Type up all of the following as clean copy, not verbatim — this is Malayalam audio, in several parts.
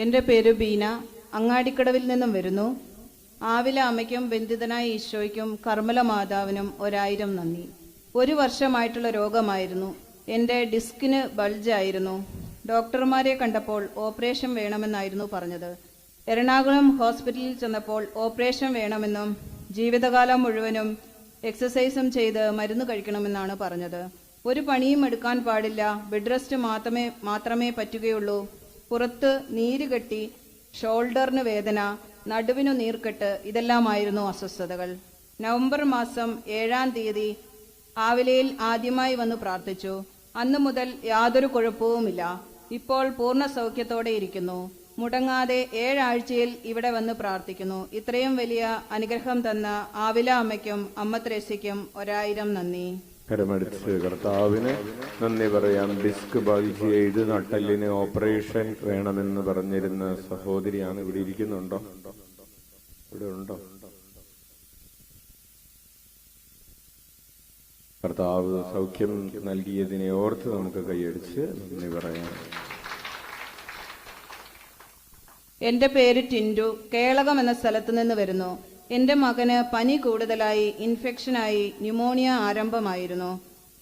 എൻ്റെ പേര് ബീന, അങ്ങാടിക്കടവിൽ നിന്നും വരുന്നു. ആവില അമ്മയ്ക്കും ബന്ധിതനായ ഈശോയ്ക്കും കർമ്മല മാതാവിനും 1000 നന്ദി. 1 വർഷമായിട്ടുള്ള രോഗമായിരുന്നു. എൻ്റെ ഡിസ്കിന് ബൾജായിരുന്നു. ഡോക്ടർമാരെ കണ്ടപ്പോൾ ഓപ്പറേഷൻ വേണമെന്നായിരുന്നു പറഞ്ഞത്. എറണാകുളം ഹോസ്പിറ്റലിൽ ചെന്നപ്പോൾ ഓപ്പറേഷൻ വേണമെന്നും ജീവിതകാലം മുഴുവനും എക്സസൈസും ചെയ്ത് മരുന്ന് കഴിക്കണമെന്നാണ് പറഞ്ഞത്. ഒരു പണിയും എടുക്കാൻ പാടില്ല, ബെഡ് റെസ്റ്റ് മാത്രമേ പറ്റുകയുള്ളൂ. പുറത്ത് നീര് കെട്ടി, ഷോൾഡറിന് വേദന, നടുവിനു നീർക്കെട്ട്, ഇതെല്ലാമായിരുന്നു അസ്വസ്ഥതകൾ. നവംബർ മാസം 7-ാം തീയതി ആവിലയിൽ ആദ്യമായി വന്ന് പ്രാർത്ഥിച്ചു. അന്നു മുതൽ യാതൊരു കുഴപ്പവുമില്ല. ഇപ്പോൾ പൂർണ്ണ സൗഖ്യത്തോടെ ഇരിക്കുന്നു. മുടങ്ങാതെ 7 ആഴ്ചയിൽ ഇവിടെ വന്ന് പ്രാർത്ഥിക്കുന്നു. ഇത്രയും വലിയ അനുഗ്രഹം തന്ന ആവില അമ്മയ്ക്കും അമ്മ ത്രേസ്യയ്ക്കും 1000 നന്ദി. കരമടിച്ച് കർത്താവിന് നന്ദി പറയാം. ഡിസ്ക് ബൾജ് ചെയ്ത് നട്ടെല്ലിന് ഓപ്പറേഷൻ വേണമെന്ന് പറഞ്ഞിരുന്ന സഹോദരിയാണ്. ഇവിടെ ഇരിക്കുന്നുണ്ടോ? ഇവിടെ ഉണ്ടോ? കർത്താവ് സൗഖ്യം നൽകിയതിനെ ഓർത്ത് നമുക്ക് കൈയടിച്ച് നന്ദി പറയാം. എൻ്റെ പേര് ടിൻഡു, കേളകം എന്ന സ്ഥലത്ത് നിന്ന് വരുന്നു. എൻ്റെ മകന് പനി കൂടുതലായി, ഇൻഫെക്ഷനായി, ന്യൂമോണിയ ആരംഭമായിരുന്നു.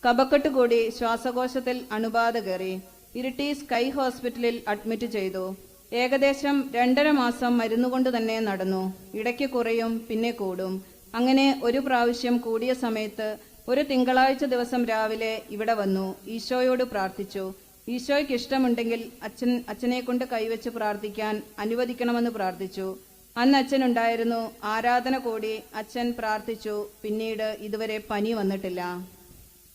കഫക്കെട്ട് കൂടി ശ്വാസകോശത്തിൽ അണുബാധ കയറി. ഇരിട്ടി സ്കൈ ഹോസ്പിറ്റലിൽ അഡ്മിറ്റ് ചെയ്തു. ഏകദേശം 2.5 മാസം മരുന്നുകൊണ്ട് തന്നെ നടന്നു. ഇടയ്ക്ക് കുറയും, പിന്നെ കൂടും. അങ്ങനെ ഒരു പ്രാവശ്യം കൂടിയ സമയത്ത് ഒരു തിങ്കളാഴ്ച ദിവസം രാവിലെ ഇവിടെ വന്നു. ഈശോയോട് പ്രാർത്ഥിച്ചു. ഈശോയ്ക്ക് ഇഷ്ടമുണ്ടെങ്കിൽ അച്ഛനെ കൊണ്ട് കൈവച്ച് പ്രാർത്ഥിക്കാൻ അനുവദിക്കണമെന്ന് പ്രാർത്ഥിച്ചു. അന്ന് അച്ഛനുണ്ടായിരുന്നു. ആരാധന കൂടി, അച്ഛൻ പ്രാർത്ഥിച്ചു. പിന്നീട് ഇതുവരെ പനി വന്നിട്ടില്ല.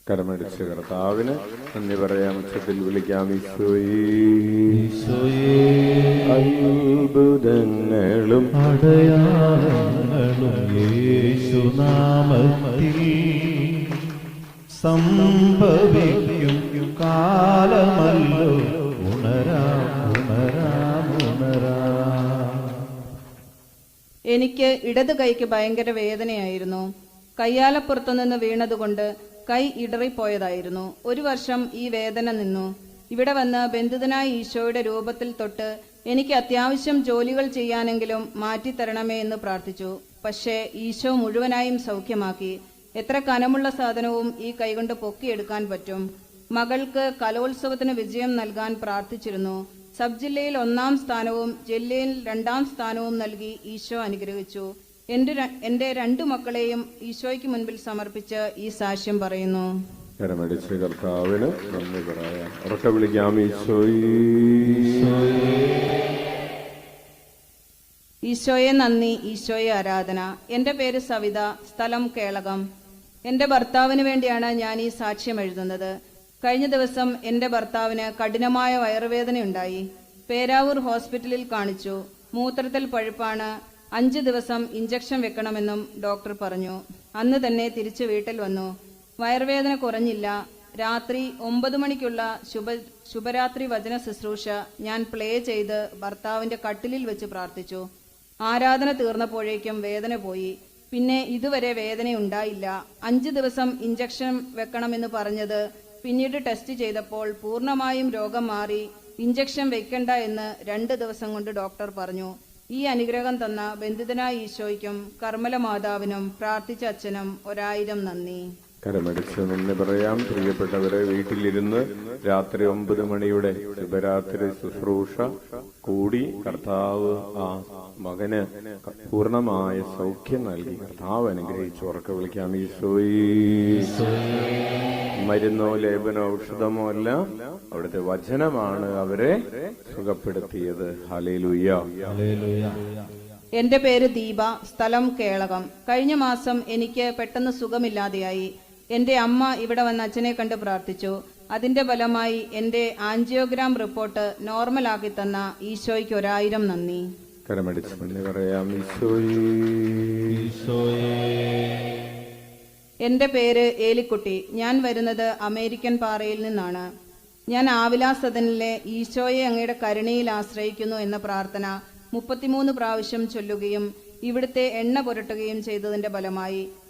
കരമടിച്ച് കർത്താവിന് നന്ദി പറയാം. ഉച്ചത്തിൽ വിളിക്കാം. അത്ഭുതങ്ങളും അടയാളങ്ങളും യേശുനാമത്തിൽ സംഭവിക്കും കാലമല്ലോ. ഉണരാം ഉണരാം ഉണരാം. എനിക്ക് ഇടത് കൈക്ക് ഭയങ്കര വേദനയായിരുന്നു. കയ്യാലപ്പുറത്തുനിന്ന് വീണതുകൊണ്ട് കൈ ഇടറിപ്പോയതായിരുന്നു. 1 വർഷം ഈ വേദന നിന്നു. ഇവിടെ വന്ന് ബന്ധിതനായ ഈശോയുടെ രൂപത്തിൽ തൊട്ട് എനിക്ക് അത്യാവശ്യം ജോലികൾ ചെയ്യാനെങ്കിലും മാറ്റിത്തരണമേ എന്ന് പ്രാർത്ഥിച്ചു. പക്ഷേ ഈശോ മുഴുവനായും സൗഖ്യമാക്കി. എത്ര കനമുള്ള സാധനവും ഈ കൈകൊണ്ട് പൊക്കിയെടുക്കാൻ പറ്റും. മകൾക്ക് കലോത്സവത്തിന് വിജയം നൽകാൻ പ്രാർത്ഥിച്ചിരുന്നു. സബ് ജില്ലയിൽ 1-ാം സ്ഥാനവും ജില്ലയിൽ 2-ാം സ്ഥാനവും നൽകി ഈശോ അനുഗ്രഹിച്ചു. എൻ്റെ 2 മക്കളെയും ഈശോയ്ക്ക് മുൻപിൽ സമർപ്പിച്ച് ഈ സാക്ഷ്യം പറയുന്നു. കരമടിച്ച് കർത്താവിന് നന്ദി പറയാം. ഉറക്കെ വിളിക്കാം. ഈശോയെ നന്ദി, ഈശോയെ ആരാധന. എൻ്റെ പേര് സവിത, സ്ഥലം കേളകം. എൻ്റെ ഭർത്താവിന് വേണ്ടിയാണ് ഞാൻ ഈ സാക്ഷ്യം എഴുതുന്നത്. കഴിഞ്ഞ ദിവസം എൻ്റെ ഭർത്താവിന് കഠിനമായ വയറുവേദനയുണ്ടായി. പേരാവൂർ ഹോസ്പിറ്റലിൽ കാണിച്ചു. മൂത്രത്തിൽ പഴുപ്പാണ്. 5 ദിവസം ഇഞ്ചക്ഷൻ വെക്കണമെന്നും ഡോക്ടർ പറഞ്ഞു. അന്ന് തന്നെ തിരിച്ച് വീട്ടിൽ വന്നു. വയറുവേദന കുറഞ്ഞില്ല. രാത്രി 9 മണിക്കുള്ള ശുഭരാത്രി വചന ശുശ്രൂഷ ഞാൻ പ്ലേ ചെയ്ത് ഭർത്താവിൻ്റെ കട്ടിലിൽ വെച്ച് പ്രാർത്ഥിച്ചു. ആരാധന തീർന്നപ്പോഴേക്കും വേദന പോയി. പിന്നെ ഇതുവരെ വേദനയുണ്ടായില്ല. 5 ദിവസം ഇഞ്ചക്ഷൻ വെക്കണമെന്ന് പറഞ്ഞത് പിന്നീട് ടെസ്റ്റ് ചെയ്തപ്പോൾ പൂർണ്ണമായും രോഗം മാറി, ഇഞ്ചക്ഷൻ വെക്കണ്ട എന്ന് 2 ദിവസം കൊണ്ട് ഡോക്ടർ പറഞ്ഞു. ഈ അനുഗ്രഹം തന്ന ബന്ധിതനായ ഈശോയ്ക്കും കർമ്മല മാതാവിനും പ്രാർത്ഥിച്ച അച്ഛനും 1000 നന്ദി. കരമടിച്ച് നന്ദി പറയാം. പ്രിയപ്പെട്ടവരെ, വീട്ടിലിരുന്ന് രാത്രി 9 മണിയുടെ ശുഭരാത്രി ശുശ്രൂഷ കൂടി കർത്താവ് ആ മകന് പൂർണ്ണമായ സൗഖ്യം നൽകി. കർത്താവ് അനുഗ്രഹിച്ചു. ഉറക്കെ വിളിക്കാം. മരുന്നോ ലേപനോ ഔഷധമോ അല്ല, അവിടുത്തെ വചനമാണ് അവരെ സുഖപ്പെടുത്തിയത്. ഹല്ലേലൂയ. എന്റെ പേര് ദീപ, സ്ഥലം കേളകം. കഴിഞ്ഞ മാസം എനിക്ക് പെട്ടെന്ന് സുഖമില്ലാതെയായി. എന്റെ അമ്മ ഇവിടെ വന്ന് അച്ഛനെ കണ്ട് പ്രാർത്ഥിച്ചു. അതിന്റെ ഫലമായി എന്റെ ആൻജിയോഗ്രാം റിപ്പോർട്ട് നോർമലാക്കി തന്ന ഈശോയ്ക്ക് 1000 നന്ദി. കരമടിച്ച് നന്ദി പറയാം. എന്റെ പേര് ഏലിക്കുട്ടി. ഞാൻ വരുന്നത് അമേരിക്കൻ പാറയിൽ നിന്നാണ്. ഞാൻ ആവില സദനിലെ ഈശോയെ അങ്ങയുടെ കരുണയിൽ ആശ്രയിക്കുന്നു എന്ന പ്രാർത്ഥന 33 പ്രാവശ്യം ചൊല്ലുകയും ഇവിടുത്തെ എണ്ണ പുരട്ടുകയും ചെയ്തതിന്റെ ഫലമായി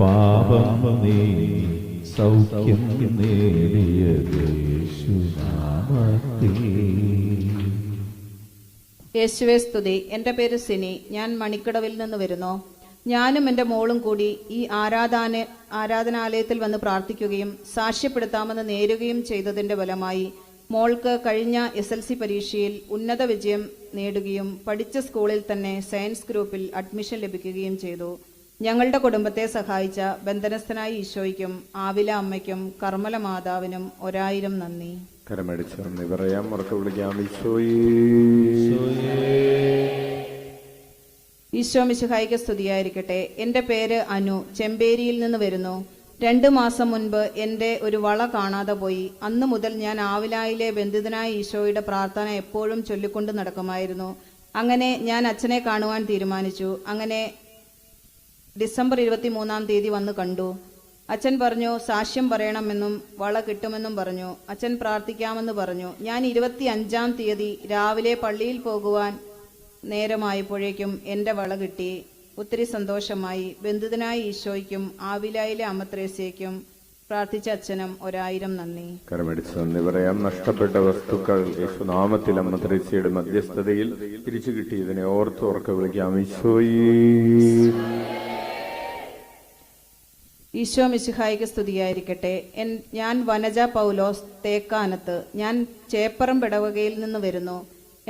പാപം നീ സൗഖ്യം നേടിയത് യേശുനാമത്തിൽ. യേശുവേ സ്തുതി. എൻ്റെ പേര് സിനി. ഞാൻ മണിക്കടവിൽ നിന്ന് വരുന്നു. ഞാനും എൻ്റെ മോളും കൂടി ഈ ആരാധനാലയത്തിൽ വന്ന് പ്രാർത്ഥിക്കുകയും സാക്ഷ്യപ്പെടുത്താമെന്ന് നേരുകയും ചെയ്തതിൻ്റെ ഫലമായി മോൾക്ക് കഴിഞ്ഞ SLC പരീക്ഷയിൽ ഉന്നത വിജയം നേടുകയും പഠിച്ച സ്കൂളിൽ തന്നെ സയൻസ് ഗ്രൂപ്പിൽ അഡ്മിഷൻ ലഭിക്കുകയും ചെയ്തു. ഞങ്ങളുടെ കുടുംബത്തെ സഹായിച്ച ബന്ധനസ്ഥനായ ഈശോയ്ക്കും ആവില അമ്മയ്ക്കും കർമ്മല മാതാവിനും 1000 നന്ദി. കരമടിച്ച് നന്ദി പറയാം. ഉറക്കെ വിളിക്കാം. ഈശോയേ, ഈശോ മിശിഹായിക്ക് സ്തുതിയായിരിക്കട്ടെ. എൻ്റെ പേര് അനു. ചെമ്പേരിയിൽ നിന്ന് വരുന്നു. 2 മാസം മുൻപ് എൻ്റെ ഒരു വള കാണാതെ പോയി. അന്നു മുതൽ ഞാൻ ആവിലായിലെ ബന്ധിതനായ ഈശോയുടെ പ്രാർത്ഥന എപ്പോഴും ചൊല്ലിക്കൊണ്ട് നടക്കുമായിരുന്നു. അങ്ങനെ ഞാൻ അച്ഛനെ കാണുവാൻ തീരുമാനിച്ചു. അങ്ങനെ ഡിസംബർ 23-ാം തീയതി വന്ന് കണ്ടു. അച്ഛൻ പറഞ്ഞു സാക്ഷ്യം പറയണമെന്നും വള കിട്ടുമെന്നും പറഞ്ഞു. അച്ഛൻ പ്രാർത്ഥിക്കാമെന്ന് പറഞ്ഞു. ഞാൻ 25-ാം തീയതി രാവിലെ പള്ളിയിൽ പോകുവാൻ നേരമായപ്പോഴേക്കും എൻ്റെ വള കിട്ടി. ഒത്തിരി സന്തോഷമായി. ബന്ധിതനായ ഈശോയ്ക്കും ആവിലായിലെ അമ്മ ത്രേസ്യയ്ക്കും പ്രാർത്ഥിച്ച അച്ഛനും 1000 നന്ദി. കരമടിച്ച് നന്ദി പറയാം. നഷ്ടപ്പെട്ട വസ്തുക്കൾ യേശുനാമത്തിൽ അമ്മ ത്രേസ്യയുടെ മധ്യസ്ഥതയിൽ തിരിച്ചു കിട്ടിയതിനെ ഓർത്ത് ഉറക്കെ വിളിക്കാം. ഈശോയേ, ഈശോ മിശിഹായിക്ക് സ്തുതിയായിരിക്കട്ടെ. ഞാൻ വനജ പൗലോസ്, തേക്കാനത്ത്. ഞാൻ ചേപ്പറം ഇടവകയിൽ നിന്ന് വരുന്നു.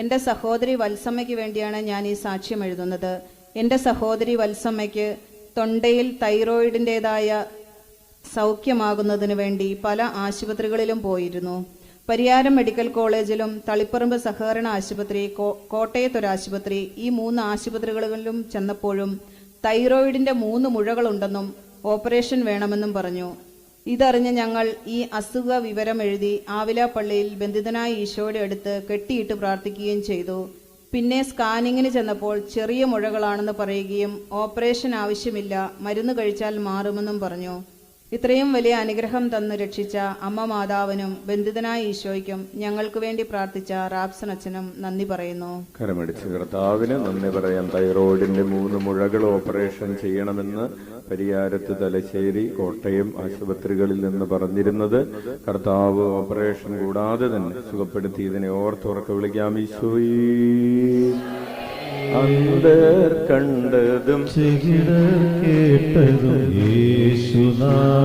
എൻ്റെ സഹോദരി വത്സമ്മയ്ക്ക് വേണ്ടിയാണ് ഞാൻ ഈ സാക്ഷ്യം എഴുതുന്നത്. എൻ്റെ സഹോദരി വത്സമ്മയ്ക്ക് തൊണ്ടയിൽ തൈറോയിഡിൻ്റെതായ സൗഖ്യമാകുന്നതിന് വേണ്ടി പല ആശുപത്രികളിലും പോയിരുന്നു. പരിയാരം മെഡിക്കൽ കോളേജിലും തളിപ്പറമ്പ് സഹകരണ ആശുപത്രി, കോട്ടയത്തൊരാശുപത്രി, ഈ 3 ആശുപത്രികളിലും ചെന്നപ്പോഴും തൈറോയിഡിൻ്റെ 3 മുഴകളുണ്ടെന്നും ഓപ്പറേഷൻ വേണമെന്നും പറഞ്ഞു. ഇതറിഞ്ഞ് ഞങ്ങൾ ഈ അസുഖ വിവരം എഴുതി ആവില പള്ളിയിൽ ബന്ധിതനായ ഈശോയുടെ അടുത്ത് കെട്ടിയിട്ട് പ്രാർത്ഥിക്കുകയും ചെയ്തു. പിന്നെ സ്കാനിങ്ങിന് ചെന്നപ്പോൾ ചെറിയ മുഴകളാണെന്ന് പറയുകയും ഓപ്പറേഷൻ ആവശ്യമില്ല, മരുന്ന് കഴിച്ചാൽ മാറുമെന്നും പറഞ്ഞു. ഇത്രയും വലിയ അനുഗ്രഹം തന്ന് രക്ഷിച്ച അമ്മ മാതാവിനും ബന്ധിതനായ ഈശോയ്ക്കും ഞങ്ങൾക്ക് വേണ്ടി പ്രാർത്ഥിച്ച റാപ്സൺ അച്ഛനും നന്ദി പറയുന്നു. കരമടിച്ച് കർത്താവിന് നന്ദി പറയാം. തൈറോയിഡിന്റെ 3 മുഴകൾ ഓപ്പറേഷൻ ചെയ്യണമെന്ന് പരിയാരത്ത്, തലശ്ശേരി, കോട്ടയം ആശുപത്രികളിൽ നിന്ന് പറഞ്ഞിരുന്നത് കർത്താവ് ഓപ്പറേഷൻ കൂടാതെ തന്നെ സുഖപ്പെടുത്തിയതിനെ ഓർത്തുറക്കെ വിളിക്കാം. ഈശോയേ, അന്തർ കണ്ടതും ചെകിടർ കേട്ടതും യേശുനാമത്തിൽ,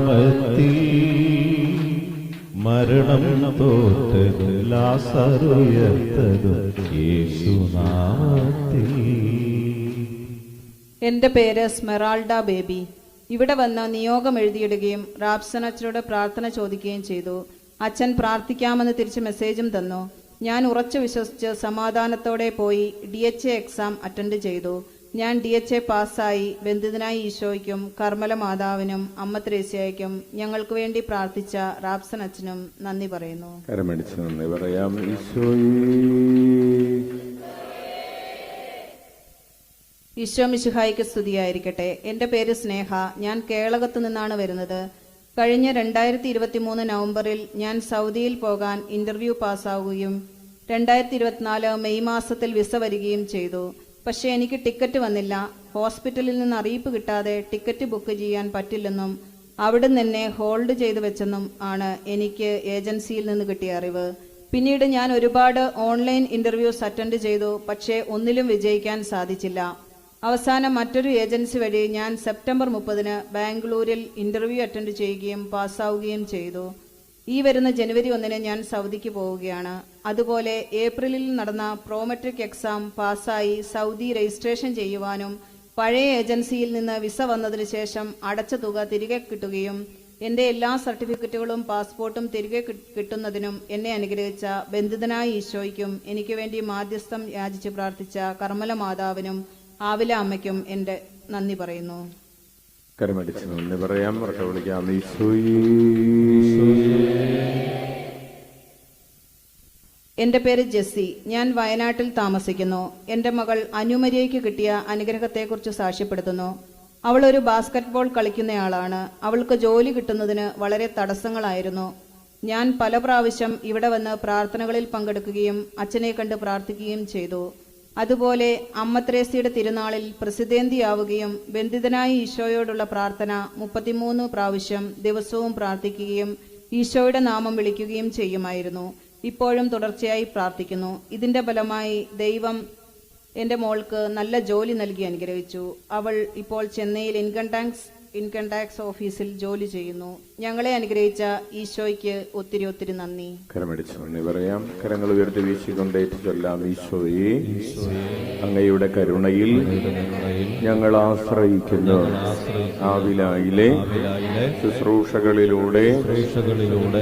മരണം തോറ്റതും ലാസറുയർത്തതും യേശുനാമത്തിൽ. എൻ്റെ പേര് സ്മെറാൾഡ ബേബി. ഇവിടെ വന്ന് നിയോഗം എഴുതിയിടുകയും റാപ്സൺ അച്ഛനോട് പ്രാർത്ഥന ചോദിക്കുകയും ചെയ്തു. അച്ഛൻ പ്രാർത്ഥിക്കാമെന്ന് തിരിച്ച് മെസ്സേജും തന്നു. ഞാൻ ഉറച്ചു വിശ്വസിച്ച് സമാധാനത്തോടെ പോയി DHA എക്സാം അറ്റൻഡ് ചെയ്തു. ഞാൻ DHA പാസ്സായി. ബന്ധിതനായ ഈശോയ്ക്കും കർമ്മല മാതാവിനും അമ്മ ത്രേസ്യയ്ക്കും ഞങ്ങൾക്ക് വേണ്ടി പ്രാർത്ഥിച്ച റാപ്സൺ അച്ഛനും നന്ദി പറയുന്നു. കരമടിച്ച് നന്ദി പറയാം. ഈശോയേ, ഈശോ മിശിഹായിക്ക് സ്തുതിയായിരിക്കട്ടെ. എൻ്റെ പേര് സ്നേഹ. ഞാൻ കേളകത്ത് നിന്നാണ് വരുന്നത്. കഴിഞ്ഞ 2023 നവംബറിൽ ഞാൻ സൗദിയിൽ പോകാൻ ഇന്റർവ്യൂ പാസ്സാവുകയും 2024 മെയ് മാസത്തിൽ വിസ വരികയും ചെയ്തു. പക്ഷേ എനിക്ക് ടിക്കറ്റ് വന്നില്ല. ഹോസ്പിറ്റലിൽ നിന്ന് അറിയിപ്പ് കിട്ടാതെ ടിക്കറ്റ് ബുക്ക് ചെയ്യാൻ പറ്റില്ലെന്നും അവിടെ തന്നെ ഹോൾഡ് ചെയ്തു വെച്ചെന്നും ആണ് എനിക്ക് ഏജൻസിയിൽ നിന്ന് കിട്ടിയ അറിവ്. പിന്നീട് ഞാൻ ഒരുപാട് ഓൺലൈൻ ഇന്റർവ്യൂസ് അറ്റൻഡ് ചെയ്തു. പക്ഷേ ഒന്നിലും വിജയിക്കാൻ സാധിച്ചില്ല. അവസാനം മറ്റൊരു ഏജൻസി വഴി ഞാൻ സെപ്റ്റംബർ 30-ന് ബാംഗ്ലൂരിൽ ഇന്റർവ്യൂ അറ്റൻഡ് ചെയ്യുകയും പാസ്സാവുകയും ചെയ്തു. ഈ വരുന്ന ജനുവരി 1-ന് ഞാൻ സൗദിക്ക് പോവുകയാണ്. അതുപോലെ ഏപ്രിലിൽ നടന്ന പ്രോമെട്രിക് എക്സാം പാസ്സായി സൗദി രജിസ്ട്രേഷൻ ചെയ്യുവാനും പഴയ ഏജൻസിയിൽ നിന്ന് വിസ വന്നതിന് ശേഷം അടച്ച തുക തിരികെ കിട്ടുകയും എൻ്റെ എല്ലാ സർട്ടിഫിക്കറ്റുകളും പാസ്പോർട്ടും തിരികെ കിട്ടുന്നതിനും എന്നെ അനുഗ്രഹിച്ച ബന്ധിതനായ ഈശോയ്ക്കും എനിക്ക് വേണ്ടി മാധ്യസ്ഥം യാചിച്ച് പ്രാർത്ഥിച്ച കർമ്മല മാതാവിനും ആവില അമ്മയ്ക്കും എൻ്റെ നന്ദി പറയുന്നു. കരമടിച്ച് നന്ദി പറയാം. ഉറക്കെ വിളിക്കാം. ഈശോയേ, എൻ്റെ പേര് ജെസ്സി. ഞാൻ വയനാട്ടിൽ താമസിക്കുന്നു. എൻ്റെ മകൾ അനുമരിയയ്ക്ക് കിട്ടിയ അനുഗ്രഹത്തെക്കുറിച്ച് സാക്ഷ്യപ്പെടുത്തുന്നു. അവൾ ഒരു ബാസ്കറ്റ്ബോൾ കളിക്കുന്നയാളാണ്. അവൾക്ക് ജോലി കിട്ടുന്നതിന് വളരെ തടസ്സങ്ങളായിരുന്നു. ഞാൻ പല പ്രാവശ്യം ഇവിടെ വന്ന് പ്രാർത്ഥനകളിൽ പങ്കെടുക്കുകയും അച്ഛനെ കണ്ട് പ്രാർത്ഥിക്കുകയും ചെയ്തു. അതുപോലെ അമ്മ ത്രേസ്യയുടെ തിരുനാളിൽ പ്രസിദ്ധേന്തിയാവുകയും ബന്ധിതനായ ഈശോയോടുള്ള പ്രാർത്ഥന 33 പ്രാവശ്യം ദിവസവും പ്രാർത്ഥിക്കുകയും ഈശോയുടെ നാമം വിളിക്കുകയും ചെയ്യുമായിരുന്നു. ഇപ്പോഴും തുടർച്ചയായി പ്രാർത്ഥിക്കുന്നു. ഇതിന്റെ ഫലമായി ദൈവം എൻ്റെ മോൾക്ക് നല്ല ജോലി നൽകി അനുഗ്രഹിച്ചു. അവൾ ഇപ്പോൾ ചെന്നൈയിൽ ഇൻകം ടാക്സ് ഓഫീസിൽ ജോലി ചെയ്യുന്നു. ഞങ്ങളെ അനുഗ്രഹിച്ച ഈശോയ്ക്ക് ഒത്തിരി ഒത്തിരി നന്ദി. കരമടിച്ച് നന്ദി പറയാം. കരങ്ങൾ ഉയർത്തി വീശിക്കൊണ്ടേറ്റ് ചൊല്ലാം. ഈശോയെ, അങ്ങയുടെ കരുണയിൽ ഞങ്ങൾ ആശ്രയിക്കുന്നു. ആവിലായിലെ ശുശ്രൂഷകളിലൂടെ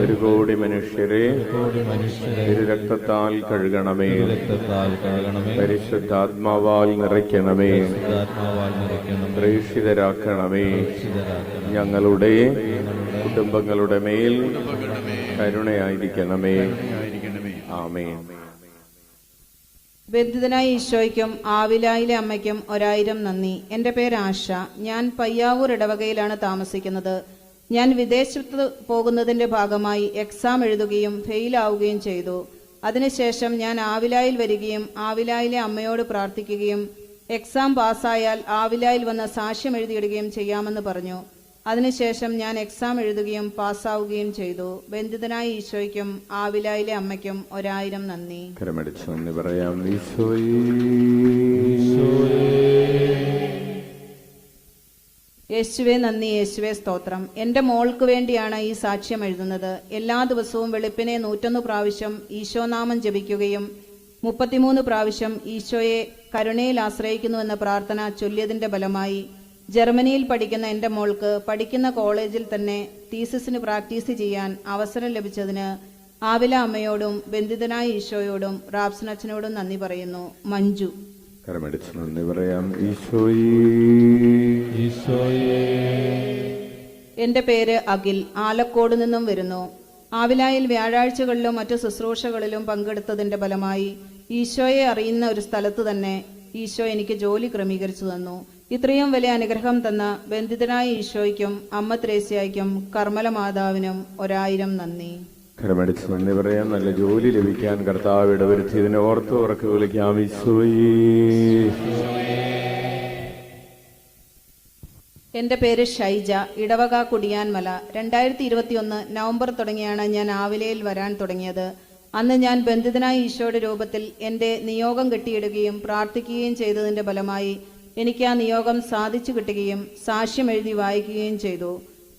ഒരു കോടി മനുഷ്യരെ രക്തത്താൽ കഴുകണമേ. പരിശുദ്ധാത്മാവാൽ നിറയ്ക്കണമേ. പ്രേക്ഷിതരാക്കണമേ. ഞങ്ങളുടെ കുടുംബങ്ങളുടെ മേൽ കരുണയായിരിക്കണമേ. ആമേൻ. ബന്ധിതനായ ഈശോയ്ക്കും ആവിലായിലെ അമ്മയ്ക്കും 1000 നന്ദി. എൻ്റെ പേര് ആശ. ഞാൻ പയ്യാവൂർ ഇടവകയിലാണ് താമസിക്കുന്നത്. ഞാൻ വിദേശത്ത് പോകുന്നതിൻ്റെ ഭാഗമായി എക്സാം എഴുതുകയും ഫെയിലാവുകയും ചെയ്തു. അതിനുശേഷം ഞാൻ ആവിലായിൽ വരികയും ആവിലായിലെ അമ്മയോട് പ്രാർത്ഥിക്കുകയും എക്സാം പാസ്സായാൽ ആവിലായിൽ വന്ന് സാക്ഷ്യം എഴുതിയിടുകയും ചെയ്യാമെന്ന് പറഞ്ഞു. അതിനുശേഷം ഞാൻ എക്സാം എഴുതുകയും പാസ്സാവുകയും ചെയ്തു. ബന്ധിതനായ ഈശോയ്ക്കും ആവിലായിലെ അമ്മയ്ക്കും 1000 നന്ദി. കരമടിച്ച് നന്ദി പറയാം. ഈശോയേ, യേശുവേ നന്ദി, യേശുവേ സ്തോത്രം. എൻ്റെ മോൾക്ക് വേണ്ടിയാണ് ഈ സാക്ഷ്യം എഴുതുന്നത്. എല്ലാ ദിവസവും വെളുപ്പിനെ 101 പ്രാവശ്യം ഈശോനാമം ജപിക്കുകയും 33 പ്രാവശ്യം ഈശോയെ കരുണയിൽ ആശ്രയിക്കുന്നുവെന്ന പ്രാർത്ഥന ചൊല്ലിയതിൻ്റെ ഫലമായി ജർമ്മനിയിൽ പഠിക്കുന്ന എൻ്റെ മോൾക്ക് പഠിക്കുന്ന കോളേജിൽ തന്നെ തീസിസിന് പ്രാക്ടീസ് ചെയ്യാൻ അവസരം ലഭിച്ചതിന് ആവില അമ്മയോടും ബന്ധിതനായ ഈശോയോടും റാബ്സനച്ചനോടും നന്ദി പറയുന്നു. മഞ്ജു. കരമടിച്ച് നന്ദി പറയാം. ഈശോയേ, എൻ്റെ പേര് അഖിൽ. ആലക്കോട് നിന്നും വരുന്നു. ആവിലായിൽ വ്യാഴാഴ്ചകളിലും മറ്റു ശുശ്രൂഷകളിലും പങ്കെടുത്തതിൻ്റെ ഫലമായി ഈശോയെ അറിയുന്ന ഒരു സ്ഥലത്ത് തന്നെ ഈശോ എനിക്ക് ജോലി ക്രമീകരിച്ചു തന്നു. ഇത്രയും വലിയ അനുഗ്രഹം തന്ന ബന്ധിതനായ ഈശോയ്ക്കും അമ്മ ത്രേസ്യയ്ക്കും കർമ്മല മാതാവിനും 1000 നന്ദി. കരമടിച്ച് നന്ദി പറയാം. നല്ല ജോലി ലഭിക്കാൻ കർത്താവ് ഇടവരുത്തിയതിനെ ഓർത്ത് ഉറക്കെ വിളിക്കാം. ഈശോയേ. എൻ്റെ പേര് ഷൈജ. ഇടവക കുടിയാൻമല. 2021 നവംബർ തുടങ്ങിയാണ് ഞാൻ ആവിലയിൽ വരാൻ തുടങ്ങിയത്. അന്ന് ഞാൻ ബന്ധിതനായ ഈശോയുടെ രൂപത്തിൽ എൻ്റെ നിയോഗം കെട്ടിയിടുകയും പ്രാർത്ഥിക്കുകയും ചെയ്തതിൻ്റെ ഫലമായി എനിക്ക് ആ നിയോഗം സാധിച്ചു കിട്ടുകയും സാക്ഷ്യം എഴുതി വായിക്കുകയും ചെയ്തു.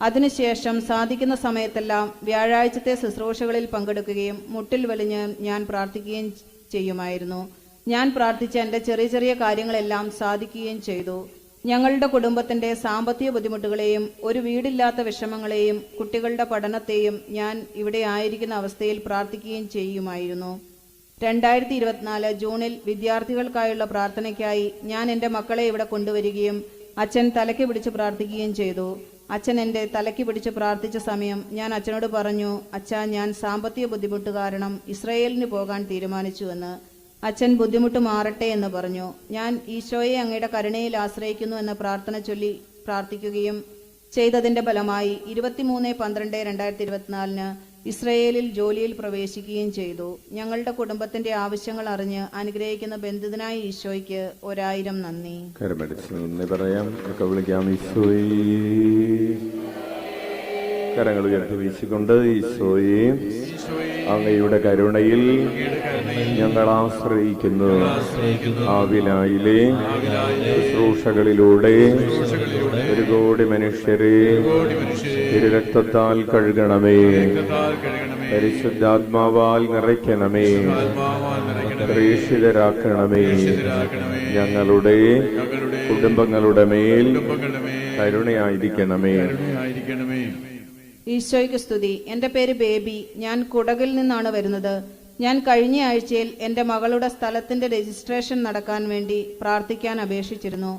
അതിനുശേഷം സാധിക്കുന്ന സമയത്തെല്ലാം വ്യാഴാഴ്ചത്തെ ശുശ്രൂഷകളിൽ പങ്കെടുക്കുകയും മുട്ടിൽ വലിഞ്ഞ് ഞാൻ പ്രാർത്ഥിക്കുകയും ചെയ്യുമായിരുന്നു. ഞാൻ പ്രാർത്ഥിച്ച എൻ്റെ ചെറിയ ചെറിയ കാര്യങ്ങളെല്ലാം സാധിക്കുകയും ചെയ്തു. ഞങ്ങളുടെ കുടുംബത്തിൻ്റെ സാമ്പത്തിക ബുദ്ധിമുട്ടുകളെയും ഒരു വീടില്ലാത്ത വിഷമങ്ങളെയും കുട്ടികളുടെ പഠനത്തെയും ഞാൻ ഇവിടെ ആയിരിക്കുന്ന അവസ്ഥയിൽ പ്രാർത്ഥിക്കുകയും ചെയ്യുമായിരുന്നു. 2024 ജൂണിൽ വിദ്യാർത്ഥികൾക്കായുള്ള പ്രാർത്ഥനയ്ക്കായി ഞാൻ എൻ്റെ മക്കളെ ഇവിടെ കൊണ്ടുവരികയും അച്ഛൻ തലയ്ക്ക് പിടിച്ച് പ്രാർത്ഥിക്കുകയും ചെയ്തു. അച്ഛൻ എൻ്റെ തലയ്ക്ക് പിടിച്ച് പ്രാർത്ഥിച്ച സമയം ഞാൻ അച്ഛനോട് പറഞ്ഞു, അച്ഛാ, ഞാൻ സാമ്പത്തിക ബുദ്ധിമുട്ട് കാരണം ഇസ്രായേലിന് പോകാൻ തീരുമാനിച്ചുവെന്ന്. അച്ഛൻ ബുദ്ധിമുട്ട് മാറട്ടെ എന്ന് പറഞ്ഞു. ഞാൻ ഈശോയെ അങ്ങയുടെ കരുണയിൽ ആശ്രയിക്കുന്നു എന്ന പ്രാർത്ഥന ചൊല്ലി പ്രാർത്ഥിക്കുകയും ചെയ്തതിൻ്റെ ഫലമായി 23/12/2024 ഇസ്രയേലിൽ ജോലിയിൽ പ്രവേശിക്കുകയും ചെയ്തു. ഞങ്ങളുടെ കുടുംബത്തിന്റെ ആവശ്യങ്ങൾ അറിഞ്ഞ് അനുഗ്രഹിക്കുന്ന ബന്ധിതനായ ഈശോയ്ക്ക് 1000 നന്ദി. കരങ്ങൾ ഉയർത്തി വീശിക്കൊണ്ട് ഈശോയെ, അങ്ങയുടെ കരുണയിൽ ഞങ്ങൾ ആശ്രയിക്കുന്നു. ആവിലായിലെ ശുശ്രൂഷകളിലൂടെ ഒരു കോടി മനുഷ്യരെ തിരുരക്തത്താൽ കഴുകണമേ. പരിശുദ്ധാത്മാവാൽ നിറയ്ക്കണമേ. പ്രേക്ഷിതരാക്കണമേ. ഞങ്ങളുടെ കുടുംബങ്ങളുടെ മേൽ കരുണയായിരിക്കണമേ. ഈശോയ്ക്ക് സ്തുതി. എൻ്റെ പേര് ബേബി. ഞാൻ കുടകിൽ നിന്നാണ് വരുന്നത്. ഞാൻ കഴിഞ്ഞ ആഴ്ചയിൽ എൻ്റെ മകളുടെ സ്ഥലത്തിന്റെ രജിസ്ട്രേഷൻ നടക്കാൻ വേണ്ടി പ്രാർത്ഥിക്കാൻ അപേക്ഷിച്ചിരുന്നു.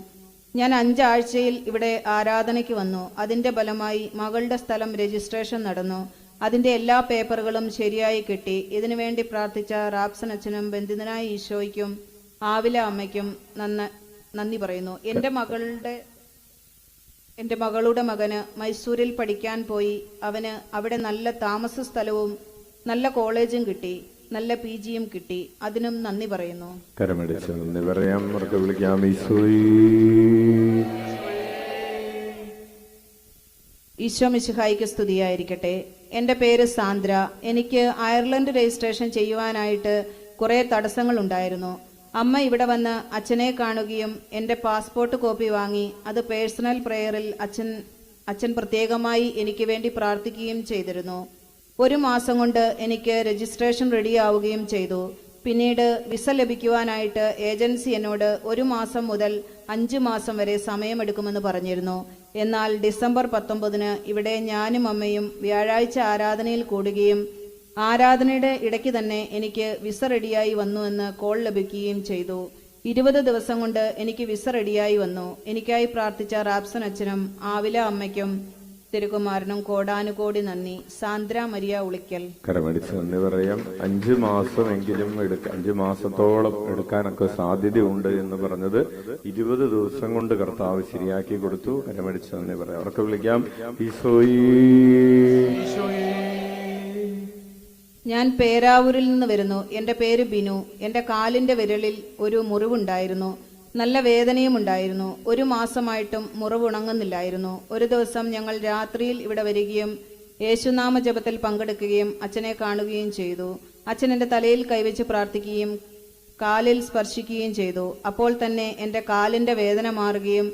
ഞാൻ 5 ആഴ്ചയിൽ ഇവിടെ ആരാധനയ്ക്ക് വന്നു. അതിൻ്റെ ഫലമായി മകളുടെ സ്ഥലം രജിസ്ട്രേഷൻ നടന്നു. അതിൻ്റെ എല്ലാ പേപ്പറുകളും ശരിയായി കിട്ടി. ഇതിനുവേണ്ടി പ്രാർത്ഥിച്ച റാബ്സൻ അച്ഛനും ബന്ധിതനായ ഈശോയ്ക്കും ആവില അമ്മയ്ക്കും നന്ദി പറയുന്നു. എൻ്റെ മകളുടെ മകന് മൈസൂരിൽ പഠിക്കാൻ പോയി. അവന് അവിടെ നല്ല താമസ സ്ഥലവും നല്ല കോളേജും കിട്ടി. നല്ല PG യും കിട്ടി. അതിനും നന്ദി പറയുന്നു. കരമടിച്ച് നന്ദി പറയാം. അവർക്ക് വിളിക്കാം. ഈശോയേ ഈശോ മിശിഹായിക്ക് സ്തുതിയായിരിക്കട്ടെ. എൻ്റെ പേര് സാന്ദ്ര. എനിക്ക് അയർലൻഡ് രജിസ്ട്രേഷൻ ചെയ്യുവാനായിട്ട് കുറേ തടസ്സങ്ങളുണ്ടായിരുന്നു. അമ്മ ഇവിടെ വന്ന് അച്ഛനെ കാണുകയും എൻ്റെ പാസ്പോർട്ട് കോപ്പി വാങ്ങി അത് പേഴ്സണൽ പ്രേയറിൽ അച്ഛൻ പ്രത്യേകമായി എനിക്ക് വേണ്ടി പ്രാർത്ഥിക്കുകയും ചെയ്തിരുന്നു. 1 മാസം കൊണ്ട് എനിക്ക് രജിസ്ട്രേഷൻ റെഡിയാവുകയും ചെയ്തു. പിന്നീട് വിസ ലഭിക്കുവാനായിട്ട് ഏജൻസി എന്നോട് 1 മാസം മുതൽ 5 മാസം വരെ സമയമെടുക്കുമെന്ന് പറഞ്ഞിരുന്നു. എന്നാൽ ഡിസംബർ 19 ഇവിടെ ഞാനും അമ്മയും വ്യാഴാഴ്ച ആരാധനയിൽ കൂടുകയും ആരാധനയുടെ ഇടയ്ക്ക് തന്നെ എനിക്ക് വിസ റെഡിയായി വന്നുവെന്ന് കോൾ ലഭിക്കുകയും ചെയ്തു. 20 ദിവസം കൊണ്ട് എനിക്ക് വിസ റെഡിയായി വന്നു. എനിക്കായി പ്രാർത്ഥിച്ച റാപ്സൺ അച്ഛനും ആവില അമ്മയ്ക്കും തിരുകുമാരനും കോടാനുകോടി നന്ദി. സാന്ദ്ര മരിയ ഉളിക്കൽ. കരമടിച്ച് നന്ദി പറയാം. 5 മാസമെങ്കിലും 5 മാസത്തോളം എടുക്കാനൊക്കെ സാധ്യതയുണ്ട് എന്ന് പറഞ്ഞത് 20 ദിവസം കൊണ്ട് കർത്താവ് ശരിയാക്കി കൊടുത്തു. കരമടിച്ച് നന്ദി പറയാം. അവർക്ക് വിളിക്കാം. ഈശോയേ ഞാൻ പേരാവൂരിൽ നിന്ന് വരുന്നു. എൻ്റെ പേര് ബിനു. എൻ്റെ കാലിൻ്റെ വിരലിൽ ഒരു മുറിവുണ്ടായിരുന്നു. നല്ല വേദനയും ഉണ്ടായിരുന്നു. 1 മാസമായിട്ടും മുറിവ് ഉണങ്ങുന്നില്ലായിരുന്നു. ഒരു ദിവസം ഞങ്ങൾ രാത്രിയിൽ ഇവിടെ വരികയും യേശുനാമ ജപത്തിൽ പങ്കെടുക്കുകയും അച്ഛനെ കാണുകയും ചെയ്തു. അച്ഛൻ എൻ്റെ തലയിൽ കൈവച്ച് പ്രാർത്ഥിക്കുകയും കാലിൽ സ്പർശിക്കുകയും ചെയ്തു. അപ്പോൾ തന്നെ എൻ്റെ കാലിൻ്റെ വേദന മാറുകയും